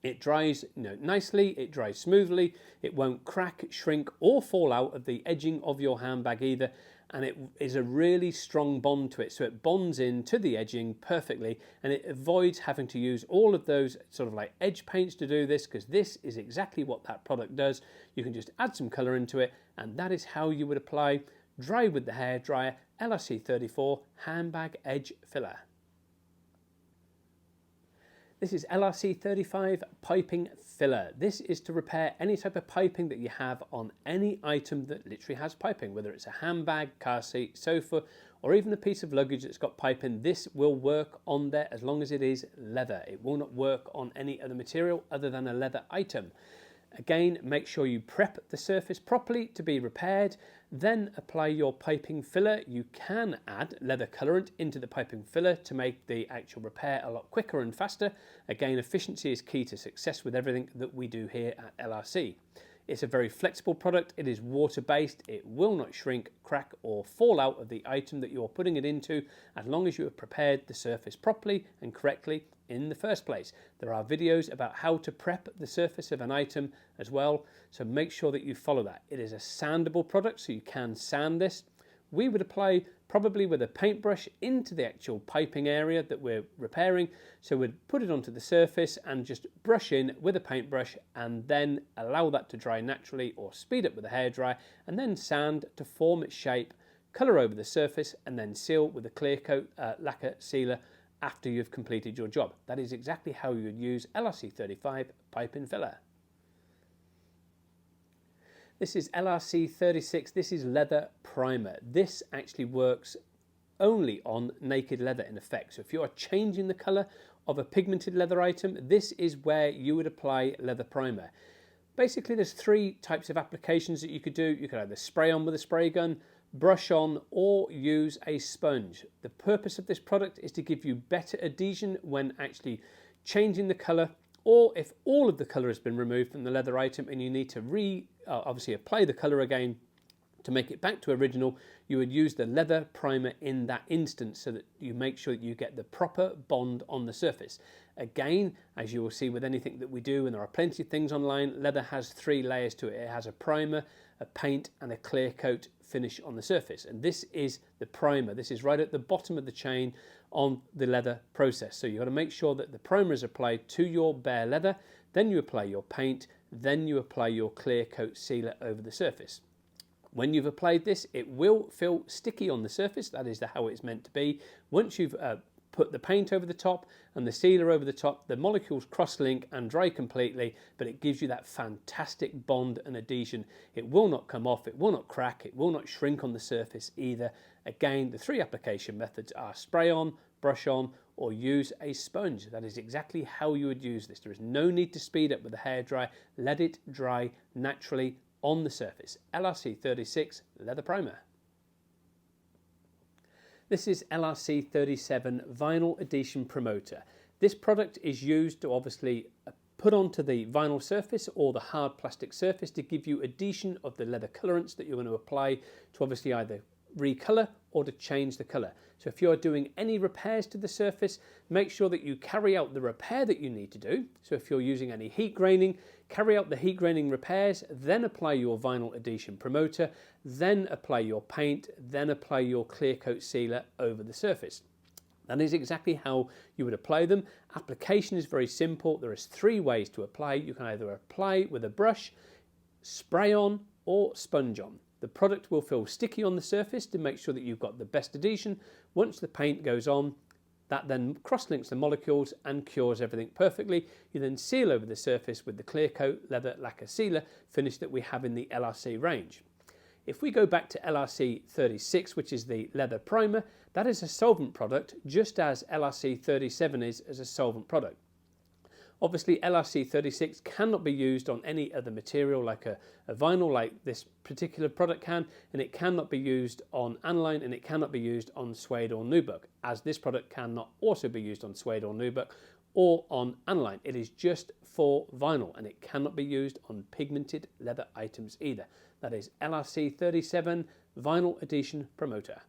It dries nicely, it dries smoothly, it won't crack, shrink or fall out of the edging of your handbag either, and it is a really strong bond to it, so it bonds in to the edging perfectly, and it avoids having to use all of those sort of like edge paints to do this, because this is exactly what that product does. You can just add some colour into it, and that is how you would apply Dry with the Hairdryer LRC 34 Handbag Edge Filler. This is LRC 35 Piping Filler. This is to repair any type of piping that you have on any item that literally has piping, whether it's a handbag, car seat, sofa, or even a piece of luggage that's got piping. This will work on there as long as it is leather. It will not work on any other material other than a leather item. Again, make sure you prep the surface properly to be repaired, then apply your piping filler. You can add leather colorant into the piping filler to make the actual repair a lot quicker and faster. Again, efficiency is key to success with everything that we do here at LRC. It's a very flexible product. It is water-based. It will not shrink, crack, or fall out of the item that you're putting it into, as long as you have prepared the surface properly and correctly in the first place. There are videos about how to prep the surface of an item as well, so make sure that you follow that. It is a sandable product, so you can sand this. We would apply probably with a paintbrush into the actual piping area that we're repairing. So we'd put it onto the surface and just brush in with a paintbrush, and then allow that to dry naturally, or speed up with a hairdryer, and then sand to form its shape, colour over the surface, and then seal with a clear coat lacquer sealer after you've completed your job. That is exactly how you would use LRC 35 Piping Filler. This is LRC 36, this is leather primer. This actually works only on naked leather in effect. So if you are changing the colour of a pigmented leather item, this is where you would apply leather primer. Basically, there's three types of applications that you could do. You could either spray on with a spray gun, brush on, or use a sponge. The purpose of this product is to give you better adhesion when actually changing the colour, or if all of the colour has been removed from the leather item and you need to obviously apply the colour again to make it back to original, you would use the leather primer in that instance, so that you make sure that you get the proper bond on the surface. Again, as you will see with anything that we do, and there are plenty of things online, leather has three layers to it. It has a primer, a paint, and a clear coat finish on the surface. And this is the primer. This is right at the bottom of the chain on the leather process. So you've got to make sure that the primer is applied to your bare leather, then you apply your paint, then you apply your clear coat sealer over the surface. When you've applied this, it will feel sticky on the surface. That is how it's meant to be. Once you've put the paint over the top and the sealer over the top, the molecules cross-link and dry completely, but it gives you that fantastic bond and adhesion. It will not come off, it will not crack, it will not shrink on the surface either. Again, the three application methods are spray on, brush on, or use a sponge. That is exactly how you would use this. There is no need to speed up with the hairdryer. Let it dry naturally on the surface. LRC 36 Leather Primer. This is LRC 37 Vinyl Adhesion Promoter. This product is used to obviously put onto the vinyl surface or the hard plastic surface to give you adhesion of the leather colorants that you're going to apply to obviously either recolour or to change the colour. So if you're doing any repairs to the surface, make sure that you carry out the repair that you need to do. So if you're using any heat graining, carry out the heat graining repairs, then apply your vinyl adhesion promoter, then apply your paint, then apply your clear coat sealer over the surface. That is exactly how you would apply them. Application is very simple. There is three ways to apply. You can either apply with a brush, spray on, or sponge on. The product will feel sticky on the surface to make sure that you've got the best adhesion. Once the paint goes on, that then cross-links the molecules and cures everything perfectly. You then seal over the surface with the clear coat leather lacquer sealer finish that we have in the LRC range. If we go back to LRC 36, which is the leather primer, that is a solvent product, just as LRC 37 is as a solvent product. Obviously, LRC 36 cannot be used on any other material like a vinyl like this particular product can, and it cannot be used on Aniline, and it cannot be used on Suede or nubuck, as this product cannot also be used on Suede or nubuck or on Aniline. It is just for vinyl, and it cannot be used on pigmented leather items either. That is LRC 37 Vinyl Adhesion Promoter.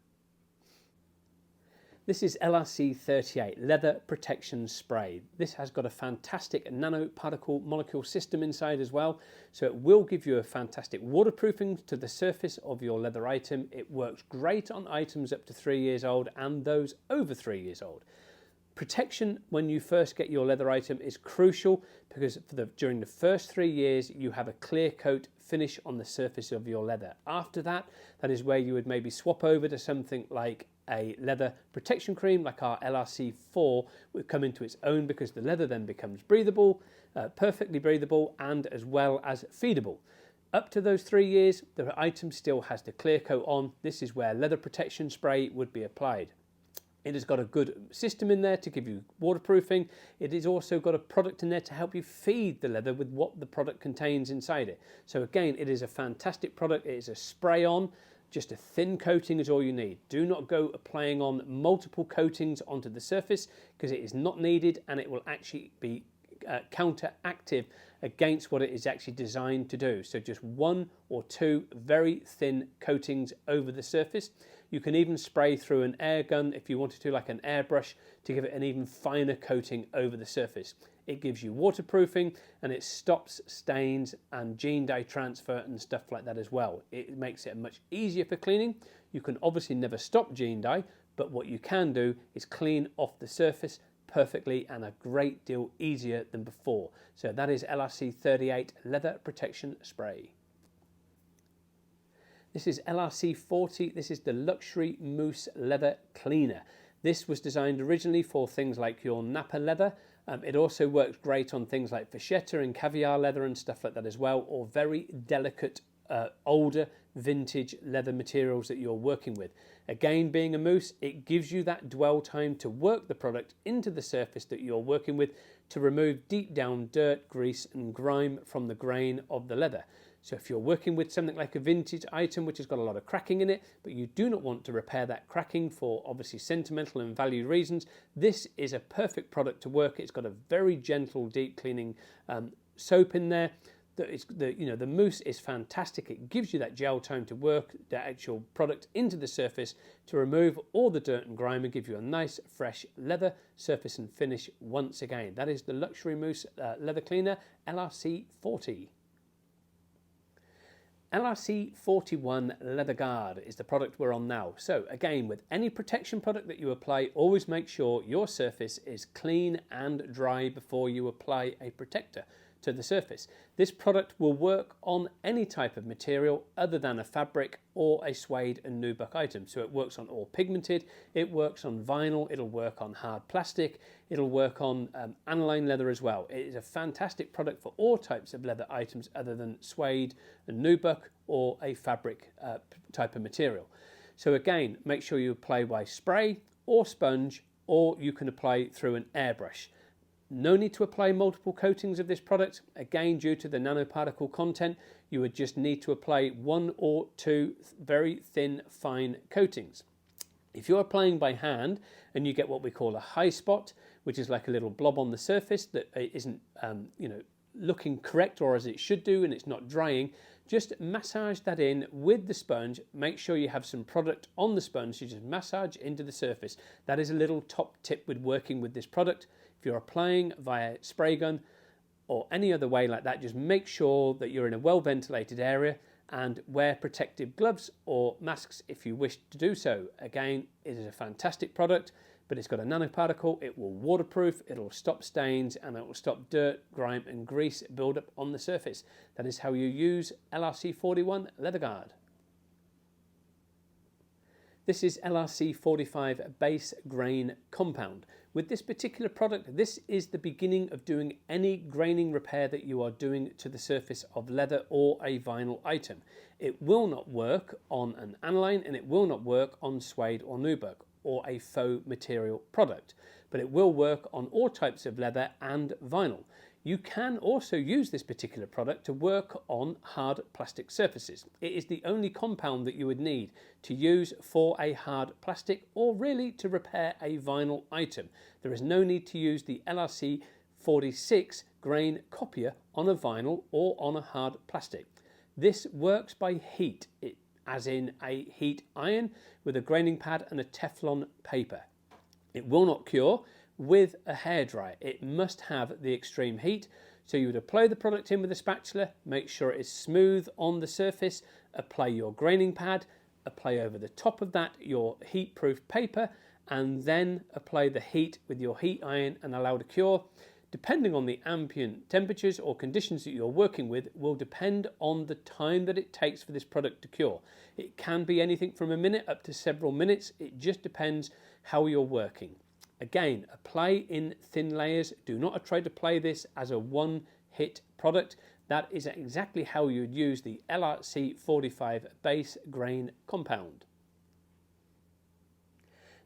This is LRC38 Leather Protection Spray. This has got a fantastic nanoparticle molecule system inside as well, so it will give you a fantastic waterproofing to the surface of your leather item. It works great on items up to 3 years old and those over 3 years old. Protection when you first get your leather item is crucial because during the first 3 years you have a clear coat finish on the surface of your leather. After that, that is where you would maybe swap over to something like a leather protection cream like our LRC4 would come into its own because the leather then becomes breathable, perfectly breathable, and as well as feedable. Up to those 3 years, the item still has the clear coat on. This is where leather protection spray would be applied. It has got a good system in there to give you waterproofing. It has also got a product in there to help you feed the leather with what the product contains inside it. So again, it is a fantastic product. It is a spray on. Just a thin coating is all you need. Do not go applying on multiple coatings onto the surface because it is not needed and it will actually be counteractive against what it is actually designed to do. So just 1 or 2 very thin coatings over the surface. You can even spray through an air gun if you wanted to, like an airbrush, to give it an even finer coating over the surface. It gives you waterproofing and it stops stains and gene dye transfer and stuff like that as well. It makes it much easier for cleaning. You can obviously never stop gene dye, but what you can do is clean off the surface perfectly and a great deal easier than before. So that is LRC38 Leather Protection Spray. This is LRC40. This is the Luxury Mousse Leather Cleaner. This was designed originally for things like your Napa leather. It also works great on things like vachetta and caviar leather and stuff like that as well, or very delicate, older vintage leather materials that you're working with. Again, being a mousse, it gives you that dwell time to work the product into the surface that you're working with to remove deep down dirt, grease and grime from the grain of the leather. So if you're working with something like a vintage item which has got a lot of cracking in it, but you do not want to repair that cracking for obviously sentimental and value reasons, this is a perfect product to work. It's got a very gentle deep cleaning soap in there. The mousse is fantastic. It gives you that gel time to work the actual product into the surface to remove all the dirt and grime and give you a nice fresh leather surface and finish once again. That is the Luxury Mousse Leather Cleaner LRC40. LRC41 Leather Guard is the product we're on now. So again, with any protection product that you apply, always make sure your surface is clean and dry before you apply a protector to the surface. This product will work on any type of material other than a fabric or a suede and nubuck item. So it works on all pigmented, it works on vinyl, it'll work on hard plastic, it'll work on aniline leather as well. It is a fantastic product for all types of leather items other than suede and nubuck or a fabric type of material. So again, make sure you apply by spray or sponge, or you can apply through an airbrush. No need to apply multiple coatings of this product. Again, due to the nanoparticle content, you would just need to apply 1 or 2 very thin, fine coatings. If you're applying by hand and you get what we call a high spot, which is like a little blob on the surface that isn't looking correct or as it should do and it's not drying, just massage that in with the sponge. Make sure you have some product on the sponge. You just massage into the surface. That is a little top tip with working with this product. If you're applying via spray gun or any other way like that, just make sure that you're in a well ventilated area and wear protective gloves or masks if you wish to do so. Again, it is a fantastic product, but it's got a nanoparticle. It will waterproof, it'll stop stains, and it will stop dirt, grime and grease build up on the surface. That is how you use LRC41 Leather Guard. This is LRC45 Base Grain Compound. With this particular product, this is the beginning of doing any graining repair that you are doing to the surface of leather or a vinyl item. It will not work on an aniline and it will not work on suede or nubuck or a faux material product, but it will work on all types of leather and vinyl. You can also use this particular product to work on hard plastic surfaces. It is the only compound that you would need to use for a hard plastic or really to repair a vinyl item. There is no need to use the LRC 46 grain copier on a vinyl or on a hard plastic. This works by heat, as in a heat iron with a graining pad and a Teflon paper. It will not cure with a hairdryer. It must have the extreme heat. So you would apply the product in with a spatula, make sure it is smooth on the surface, apply your graining pad, apply over the top of that your heat-proof paper, and then apply the heat with your heat iron and allow to cure. Depending on the ambient temperatures or conditions that you're working with will depend on the time that it takes for this product to cure. It can be anything from a minute up to several minutes. It just depends how you're working. Again, apply in thin layers. Do not try to apply this as a one-hit product. That is exactly how you'd use the LRC 45 base grain compound.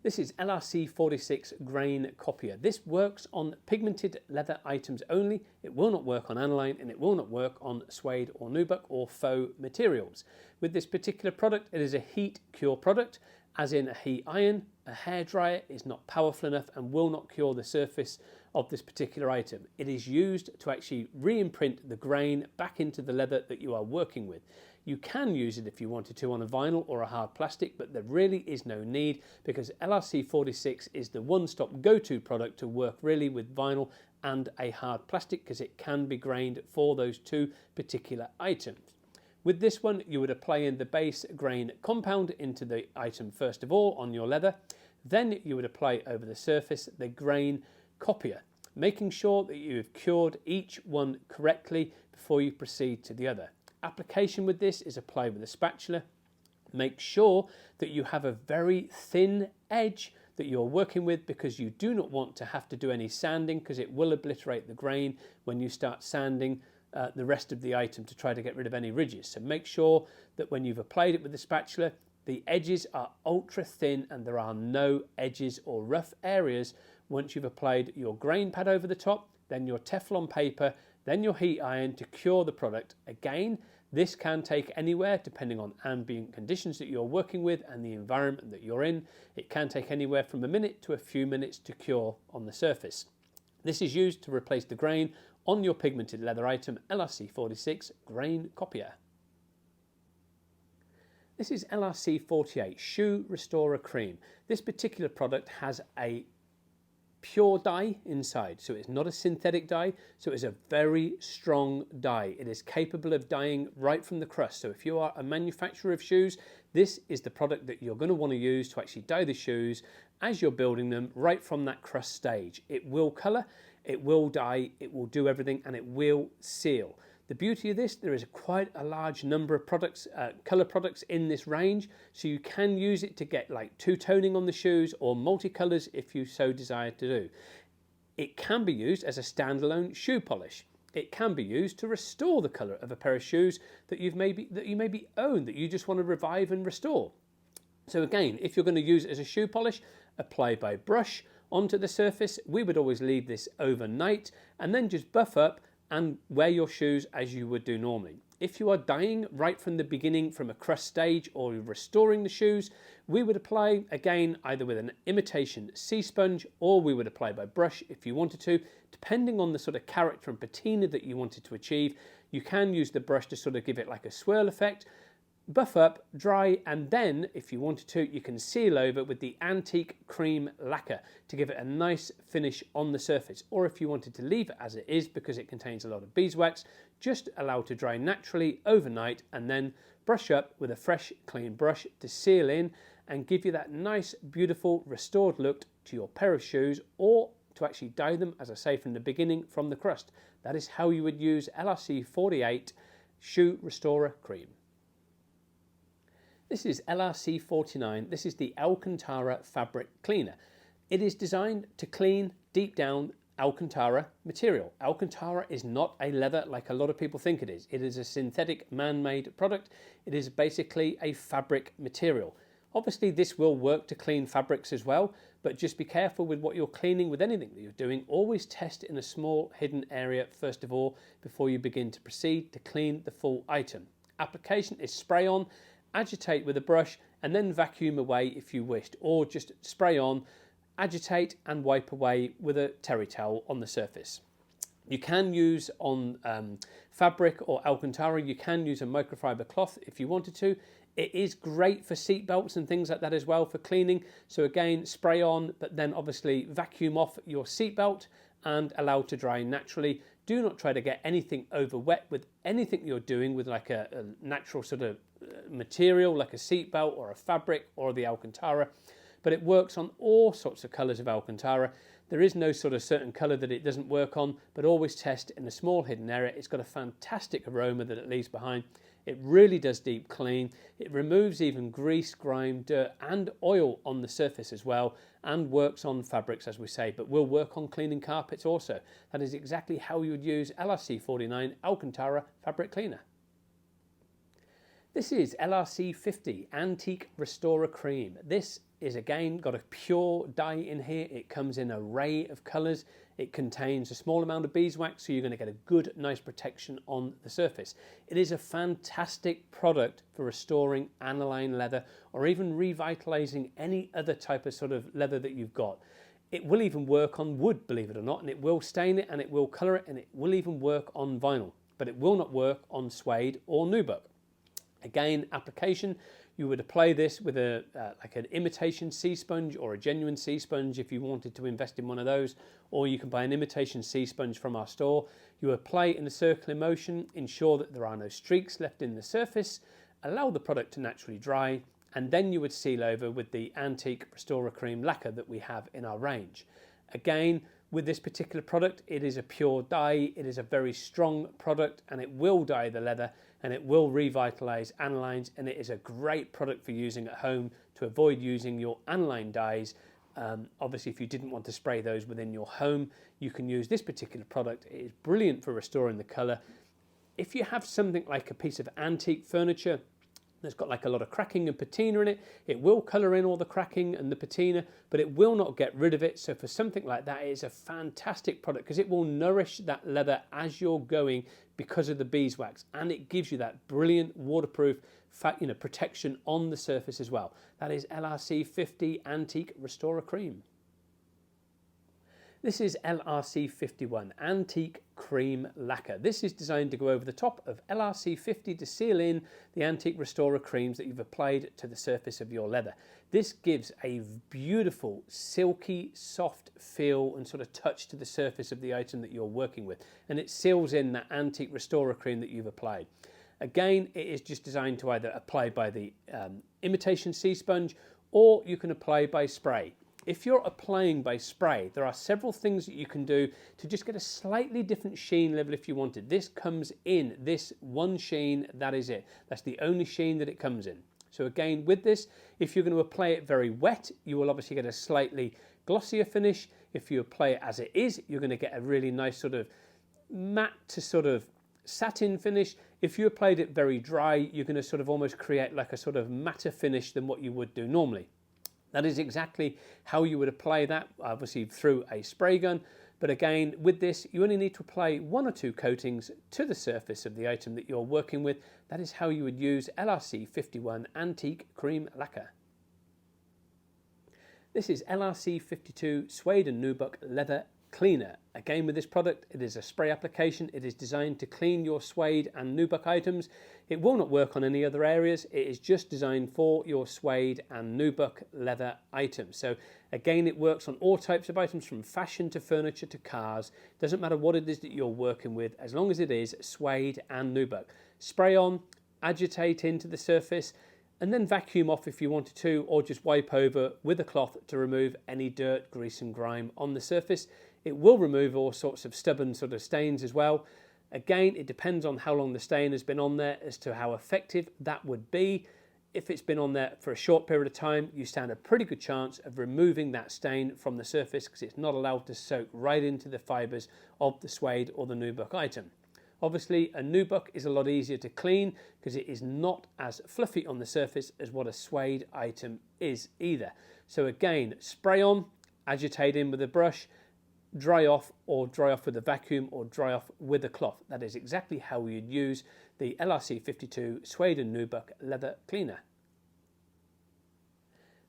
This is LRC 46 grain copier. This works on pigmented leather items only. It will not work on aniline and it will not work on suede or nubuck or faux materials. With this particular product, it is a heat cure product, as in a heat iron. A hairdryer is not powerful enough and will not cure the surface of this particular item. It is used to actually re-imprint the grain back into the leather that you are working with. You can use it if you wanted to on a vinyl or a hard plastic, but there really is no need because LRC 46 is the one-stop go-to product to work really with vinyl and a hard plastic because it can be grained for those two particular items. With this one, you would apply in the base grain compound into the item first of all on your leather. Then you would apply over the surface the grain copier, making sure that you have cured each one correctly before you proceed to the other. Application with this is applied with a spatula. Make sure that you have a very thin edge that you're working with because you do not want to have to do any sanding because it will obliterate the grain when you start sanding the rest of the item to try to get rid of any ridges. So make sure that when you've applied it with the spatula, the edges are ultra thin and there are no edges or rough areas once you've applied your grain pad over the top, then your Teflon paper, then your heat iron to cure the product. Again, this can take anywhere, depending on ambient conditions that you're working with and the environment that you're in. It can take anywhere from a minute to a few minutes to cure on the surface. This is used to replace the grain on your pigmented leather item, LRC 46 grain copier. This is LRC 48 Shoe Restorer Cream. This particular product has a pure dye inside, so it's not a synthetic dye, so it's a very strong dye. It is capable of dyeing right from the crust. So if you are a manufacturer of shoes, this is the product that you're going to want to use to actually dye the shoes as you're building them right from that crust stage. It will colour, it will dye, it will do everything, and it will seal. The beauty of this, there is quite a large number of products, colour products in this range, so you can use it to get like two-toning on the shoes or multicolours if you so desire to do. It can be used as a standalone shoe polish. It can be used to restore the colour of a pair of shoes that you maybe own, that you just want to revive and restore. So again, if you're going to use it as a shoe polish, apply by brush onto the surface. We would always leave this overnight and then just buff up and wear your shoes as you would do normally. If you are dyeing right from the beginning from a crust stage or restoring the shoes, we would apply again either with an imitation sea sponge or we would apply by brush if you wanted to. Depending on the sort of character and patina that you wanted to achieve, you can use the brush to sort of give it like a swirl effect. Buff up, dry, and then, if you wanted to, you can seal over with the antique cream lacquer to give it a nice finish on the surface. Or if you wanted to leave it as it is because it contains a lot of beeswax, just allow it to dry naturally overnight and then brush up with a fresh, clean brush to seal in and give you that nice, beautiful, restored look to your pair of shoes, or to actually dye them, as I say, from the beginning, from the crust. That is how you would use LRC 48 Shoe Restorer Cream. This is LRC 49. This is the Alcantara fabric cleaner. It is designed to clean deep down Alcantara material. Alcantara is not a leather like a lot of people think it is. It is a synthetic man-made product. It is basically a fabric material. Obviously this will work to clean fabrics as well, but just be careful with what you're cleaning with anything that you're doing. Always test in a small hidden area first of all before you begin to proceed to clean the full item. Application is spray on, agitate with a brush and then vacuum away if you wished, or just spray on, agitate and wipe away with a terry towel on the surface. You can use on fabric or Alcantara, you can use a microfiber cloth if you wanted to. It is great for seat belts and things like that as well for cleaning. So again, spray on, but then obviously vacuum off your seat belt and allow to dry naturally. Do not try to get anything over wet with anything you're doing with like a natural sort of material like a seat belt or a fabric or the Alcantara. But it works on all sorts of colours of Alcantara. There is no sort of certain colour that it doesn't work on, but always test in a small hidden area. It's got a fantastic aroma that it leaves behind. It really does deep clean. It removes even grease, grime, dirt and oil on the surface as well, and works on fabrics as we say, but will work on cleaning carpets also. That is exactly how you would use LRC 49 Alcantara fabric cleaner. This is LRC 50 Antique Restorer Cream. This is again got a pure dye in here. It comes in an array of colours. It contains a small amount of beeswax, so you're going to get a good, nice protection on the surface. It is a fantastic product for restoring aniline leather or even revitalising any other type of sort of leather that you've got. It will even work on wood, believe it or not, and it will stain it and it will colour it and it will even work on vinyl, but it will not work on suede or nubuck. Again, application, you would apply this with a like an imitation sea sponge or a genuine sea sponge if you wanted to invest in one of those, or you can buy an imitation sea sponge from our store. You apply it in a circular motion, ensure that there are no streaks left in the surface, allow the product to naturally dry, and then you would seal over with the Antique Restorer Cream lacquer that we have in our range. Again, with this particular product, it is a pure dye, it is a very strong product and it will dye the leather and it will revitalise anilines, and it is a great product for using at home to avoid using your aniline dyes. Obviously, if you didn't want to spray those within your home, you can use this particular product. It is brilliant for restoring the colour. If you have something like a piece of antique furniture that's got like a lot of cracking and patina in it, it will colour in all the cracking and the patina, but it will not get rid of it. So for something like that, it is a fantastic product because it will nourish that leather as you're going because of the beeswax, and it gives you that brilliant waterproof protection on the surface as well. That is LRC 50 Antique Restorer Cream. This is LRC 51 Antique Cream Lacquer. This is designed to go over the top of LRC 50 to seal in the Antique Restorer creams that you've applied to the surface of your leather. This gives a beautiful, silky, soft feel and sort of touch to the surface of the item that you're working with, and it seals in that Antique Restorer cream that you've applied. Again, it is just designed to either apply by the imitation sea sponge, or you can apply by spray. If you're applying by spray, there are several things that you can do to just get a slightly different sheen level if you wanted. This comes in this one sheen, that is it. That's the only sheen that it comes in. So again, with this, if you're going to apply it very wet, you will obviously get a slightly glossier finish. If you apply it as it is, you're going to get a really nice sort of matte to sort of satin finish. If you applied it very dry, you're going to sort of almost create like a sort of matter finish than what you would do normally. That is exactly how you would apply that, obviously through a spray gun. But again, with this, you only need to apply 1 or 2 coatings to the surface of the item that you're working with. That is how you would use LRC 51 Antique Cream Lacquer. This is LRC 52 Suede and Nubuck Leather Cleaner. Again, with this product, it is a spray application. It is designed to clean your suede and nubuck items. It will not work on any other areas. It is just designed for your suede and nubuck leather items. So again, it works on all types of items from fashion to furniture to cars. Doesn't matter what it is that you're working with, as long as it is suede and nubuck. Spray on, agitate into the surface, and then vacuum off if you wanted to, or just wipe over with a cloth to remove any dirt, grease and grime on the surface. It will remove all sorts of stubborn sort of stains as well. Again, it depends on how long the stain has been on there as to how effective that would be. If it's been on there for a short period of time, you stand a pretty good chance of removing that stain from the surface because it's not allowed to soak right into the fibres of the suede or the nubuck item. Obviously, a nubuck is a lot easier to clean because it is not as fluffy on the surface as what a suede item is either. So again, spray on, agitate in with a brush, dry off, or dry off with a vacuum, or dry off with a cloth. That is exactly how you'd use the LRC 52 Suede and Nubuck Leather Cleaner.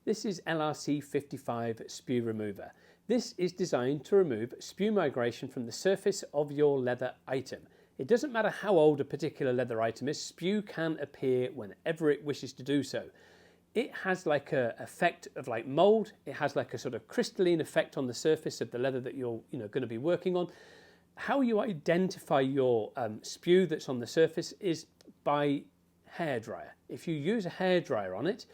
This is LRC 55 Spew Remover. This is designed to remove spew migration from the surface of your leather item. It doesn't matter how old a particular leather item is, Spew can appear whenever it wishes to do so. It has like a effect of like mold. It has like a sort of crystalline effect on the surface of the leather that you're going to be working on. How you identify your spew that's on the surface is by hairdryer. If you use a hairdryer on it,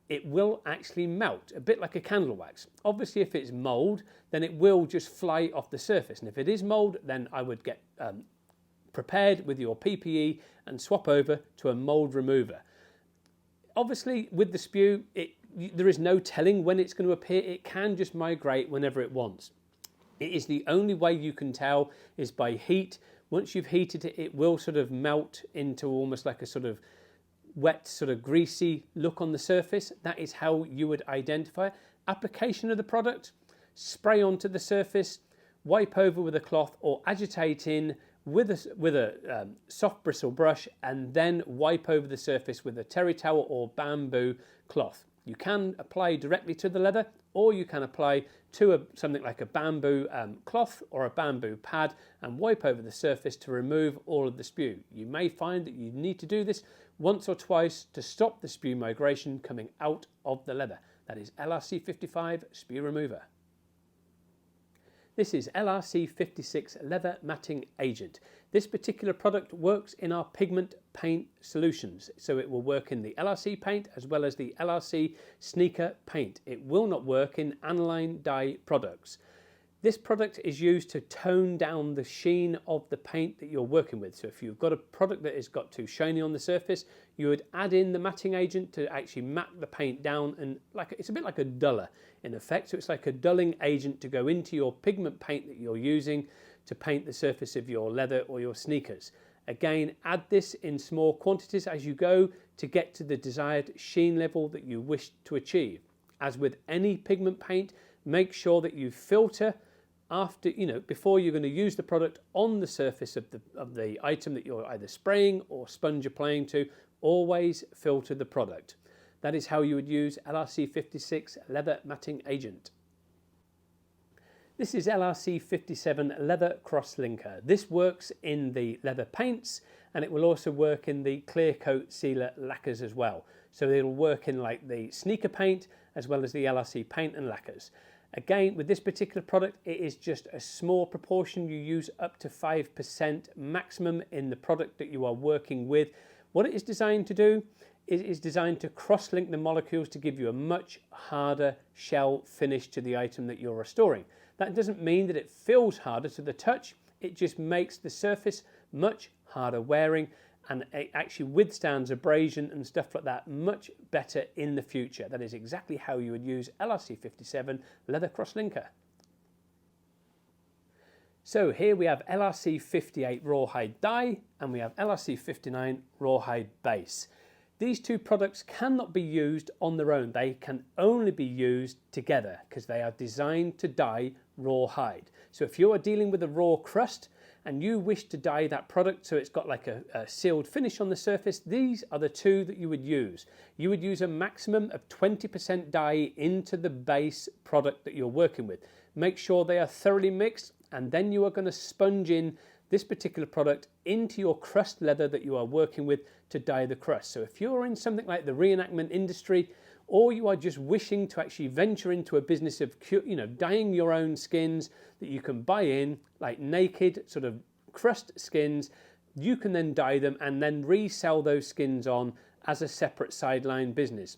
it will actually melt, a bit like a candle wax. Obviously, if it's mold, then it will just fly off the surface. And if it is mold, then I would get prepared with your PPE and swap over to a mold remover. Obviously, with the spew, there is no telling when it's going to appear. It can just migrate whenever it wants. It is the only way you can tell is by heat. Once you've heated it, it will sort of melt into almost like a sort of wet, sort of greasy look on the surface. That is how you would identify it. Application of the product, spray onto the surface, wipe over with a cloth or agitate in with a soft bristle brush, and then wipe over the surface with a terry towel or bamboo cloth. You can apply directly to the leather, or you can apply to something like a bamboo cloth or a bamboo pad and wipe over the surface to remove all of the spew. You may find that you need to do this once or twice to stop the spew migration coming out of the leather. That is LRC 55 Spew Remover. This is LRC 56 Leather Matting Agent. This particular product works in our pigment paint solutions. So it will work in the LRC paint as well as the LRC sneaker paint. It will not work in aniline dye products. This product is used to tone down the sheen of the paint that you're working with. So if you've got a product that has got too shiny on the surface, you would add in the matting agent to actually matte the paint down, and it's a bit like a duller in effect. So it's like a dulling agent to go into your pigment paint that you're using to paint the surface of your leather or your sneakers. Again, add this in small quantities as you go to get to the desired sheen level that you wish to achieve. As with any pigment paint, make sure that you filter after, before you're going to use the product on the surface of the item that you're either spraying or sponge applying to. Always filter the product. That is how you would use LRC 56 Leather Matting Agent. This is LRC 57 Leather Cross Linker. This works in the leather paints, and it will also work in the clear coat sealer lacquers as well. So it'll work in like the sneaker paint as well as the LRC paint and lacquers. Again, with this particular product, it is just a small proportion. You use up to 5% maximum in the product that you are working with. What it is designed to do is designed to cross-link the molecules to give you a much harder shell finish to the item that you're restoring. That doesn't mean that it feels harder to the touch. It just makes the surface much harder wearing, and it actually withstands abrasion and stuff like that much better in the future. That is exactly how you would use LRC 57 Leather Cross Linker. So here we have LRC 58 Rawhide Dye and we have LRC 59 Rawhide Base. These two products cannot be used on their own. They can only be used together because they are designed to dye rawhide. So if you are dealing with a raw crust and you wish to dye that product so it's got like a sealed finish on the surface, these are the two that you would use. You would use a maximum of 20% dye into the base product that you're working with. Make sure they are thoroughly mixed, and then you are going to sponge in this particular product into your crust leather that you are working with to dye the crust. So if you're in something like the reenactment industry, or you are just wishing to actually venture into a business of dyeing your own skins that you can buy in, like naked sort of crust skins, you can then dye them and then resell those skins on as a separate sideline business.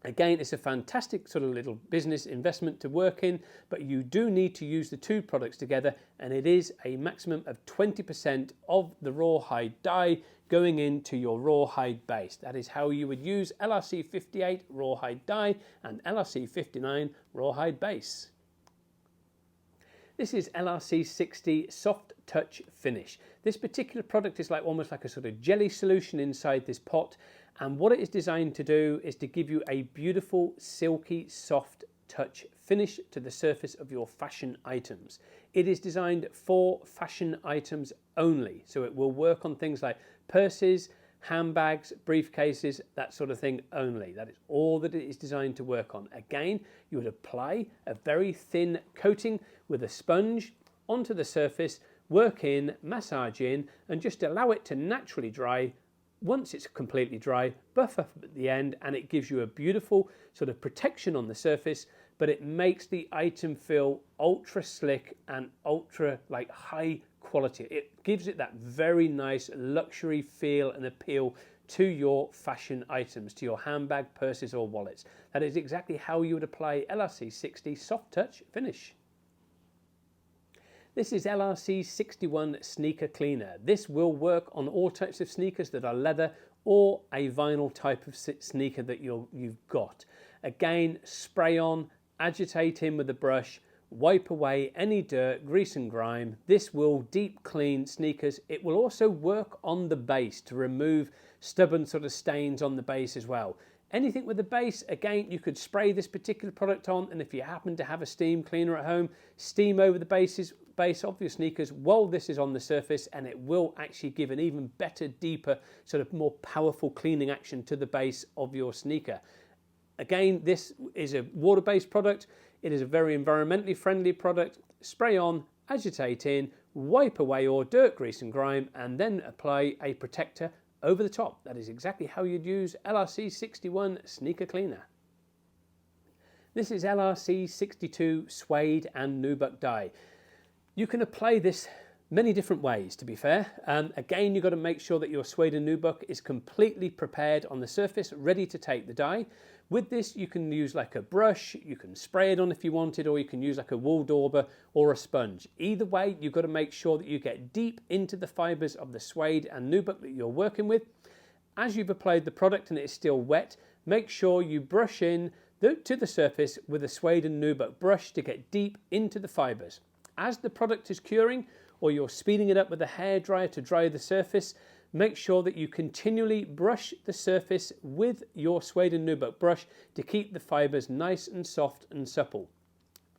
Again, it's a fantastic sort of little business investment to work in, but you do need to use the two products together, and it is a maximum of 20% of the rawhide dye going into your rawhide base. That is how you would use LRC 58 rawhide dye and LRC 59 rawhide base. This is LRC 60 Soft Touch Finish. This particular product is almost like a sort of jelly solution inside this pot, and what it is designed to do is to give you a beautiful, silky, soft touch finish to the surface of your fashion items. It is designed for fashion items only, so it will work on things like purses, handbags, briefcases, that sort of thing only. That is all that it is designed to work on. Again, you would apply a very thin coating with a sponge onto the surface, work in, massage in, and just allow it to naturally dry. Once it's completely dry, buff up at the end, and it gives you a beautiful sort of protection on the surface, but it makes the item feel ultra slick and ultra like high quality. It gives it that very nice luxury feel and appeal to your fashion items, to your handbag, purses or wallets. That is exactly how you would apply LRC 60 Soft Touch Finish. This is LRC 61 Sneaker Cleaner. This will work on all types of sneakers that are leather or a vinyl type of sneaker that you've got. Again, spray on, agitate in with a brush, wipe away any dirt, grease and grime. This will deep clean sneakers. It will also work on the base to remove stubborn sort of stains on the base as well. Anything with the base, again, you could spray this particular product on, and if you happen to have a steam cleaner at home, steam over the base of your sneakers while this is on the surface, and it will actually give an even better, deeper, sort of more powerful cleaning action to the base of your sneaker. Again, this is a water-based product. It is a very environmentally friendly product. Spray on, agitate in, wipe away all dirt, grease and grime, and then apply a protector over the top. That is exactly how you'd use LRC 61 Sneaker Cleaner. This is LRC 62 Suede and Nubuck dye. You can apply this many different ways, to be fair. Again, you've got to make sure that your Suede and Nubuck is completely prepared on the surface, ready to take the dye. With this, you can use like a brush, you can spray it on if you wanted, or you can use like a wool dauber or a sponge. Either way, you've got to make sure that you get deep into the fibers of the Suede and Nubuck that you're working with. As you've applied the product and it is still wet, make sure you brush in to the surface with a Suede and Nubuck brush to get deep into the fibers. As the product is curing, or you're speeding it up with a hairdryer to dry the surface, make sure that you continually brush the surface with your Suede and Nubuck brush to keep the fibers nice and soft and supple.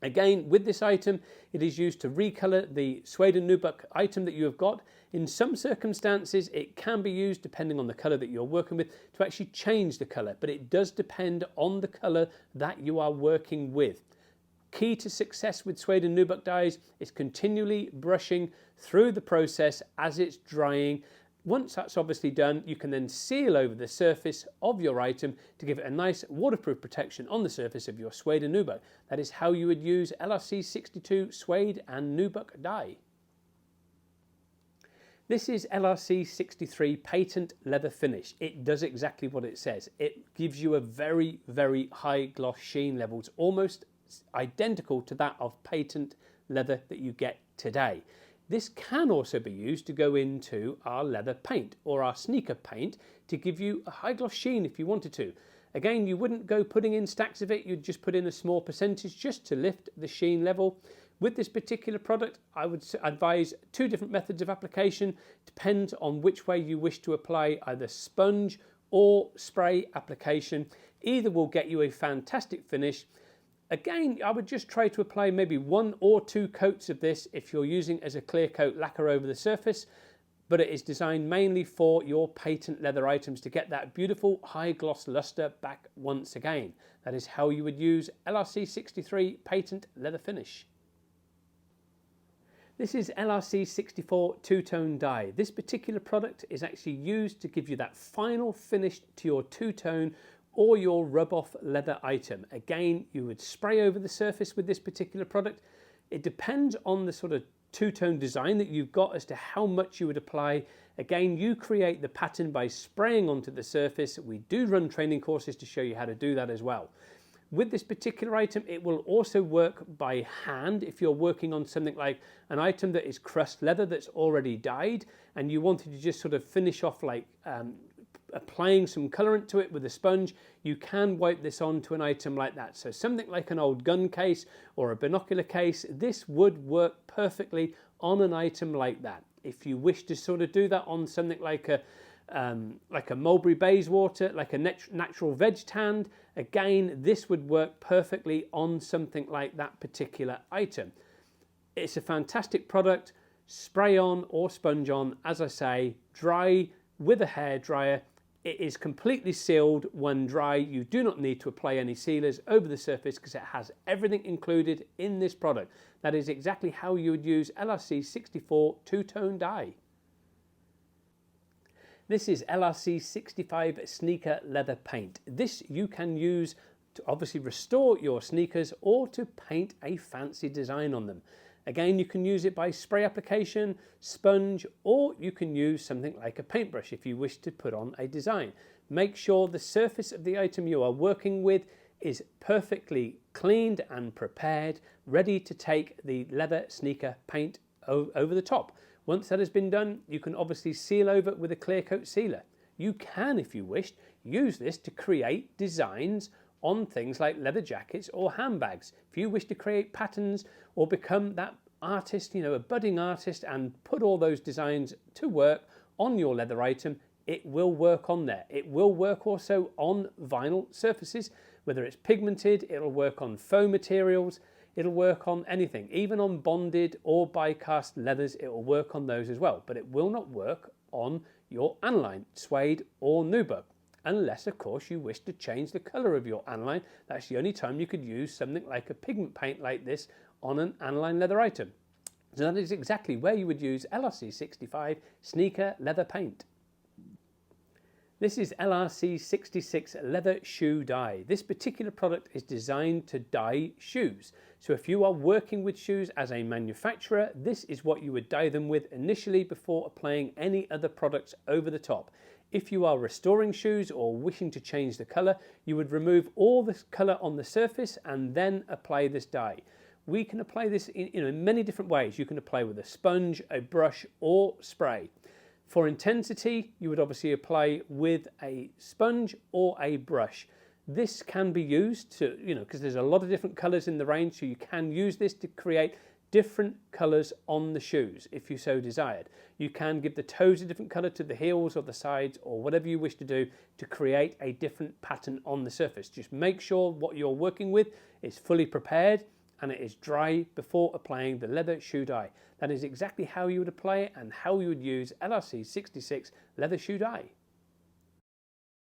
Again, with this item, it is used to recolor the Suede and Nubuck item that you have got. In some circumstances, it can be used, depending on the color that you're working with, to actually change the color, but it does depend on the color that you are working with. Key to success with Suede and Nubuck dyes is continually brushing through the process as it's drying. Once that's obviously done, you can then seal over the surface of your item to give it a nice waterproof protection on the surface of your Suede and Nubuck. That is how you would use LRC 62 Suede and Nubuck dye. This is LRC 63 Patent Leather Finish. It does exactly what it says. It gives you a very, very high gloss sheen levels, almost identical to that of patent leather that you get today. This can also be used to go into our leather paint or our sneaker paint to give you a high gloss sheen if you wanted to. Again, you wouldn't go putting in stacks of it, you'd just put in a small percentage just to lift the sheen level. With this particular product, I would advise two different methods of application. Depends on which way you wish to apply either sponge or spray application. Either will get you a fantastic finish. Again, I would just try to apply maybe 1 or 2 coats of this if you're using as a clear coat lacquer over the surface, but it is designed mainly for your patent leather items to get that beautiful high gloss luster back once again. That is how you would use LRC 63 Patent Leather Finish. This is LRC 64 two-tone dye. This particular product is actually used to give you that final finish to your two-tone or your rub-off leather item. Again, you would spray over the surface with this particular product. It depends on the sort of two-tone design that you've got as to how much you would apply. Again, you create the pattern by spraying onto the surface. We do run training courses to show you how to do that as well. With this particular item, it will also work by hand if you're working on something like an item that is crushed leather that's already dyed and you wanted to just sort of finish off like applying some colorant to it with a sponge. You can wipe this onto an item like that. So something like an old gun case or a binocular case, this would work perfectly on an item like that. If you wish to sort of do that on something like a mulberry bayswater, like a natural veg tanned, again, this would work perfectly on something like that particular item. It's a fantastic product. Spray on or sponge on, as I say, dry with a hairdryer. It is completely sealed when dry. You do not need to apply any sealers over the surface because it has everything included in this product. That is exactly how you would use LRC 64 two-tone dye. This is LRC 65 sneaker leather paint. This you can use to obviously restore your sneakers or to paint a fancy design on them. Again, you can use it by spray application, sponge, or you can use something like a paintbrush if you wish to put on a design. Make sure the surface of the item you are working with is perfectly cleaned and prepared, ready to take the leather sneaker paint over the top. Once that has been done, you can obviously seal over with a clear coat sealer. You can, if you wished, use this to create designs on things like leather jackets or handbags. If you wish to create patterns or become that artist, a budding artist, and put all those designs to work on your leather item, it will work on there. It will work also on vinyl surfaces, whether it's pigmented, it'll work on foam materials, it'll work on anything, even on bonded or die-cast leathers, it will work on those as well, but it will not work on your Aniline, Suede or nubuck, unless of course you wish to change the colour of your Aniline. That's the only time you could use something like a pigment paint like this on an Aniline leather item. So that is exactly where you would use LRC 65 sneaker leather paint. This is LRC 66 leather shoe dye. This particular product is designed to dye shoes. So if you are working with shoes as a manufacturer, this is what you would dye them with initially before applying any other products over the top. If you are restoring shoes or wishing to change the colour, you would remove all the colour on the surface and then apply this dye. We can apply this in many different ways. You can apply with a sponge, a brush or spray. For intensity, you would obviously apply with a sponge or a brush. This can be used to, because there's a lot of different colours in the range, so you can use this to create different colours on the shoes if you so desired. You can give the toes a different colour to the heels or the sides or whatever you wish to do to create a different pattern on the surface. Just make sure what you're working with is fully prepared and it is dry before applying the leather shoe dye. That is exactly how you would apply it and how you would use LRC 66 leather shoe dye.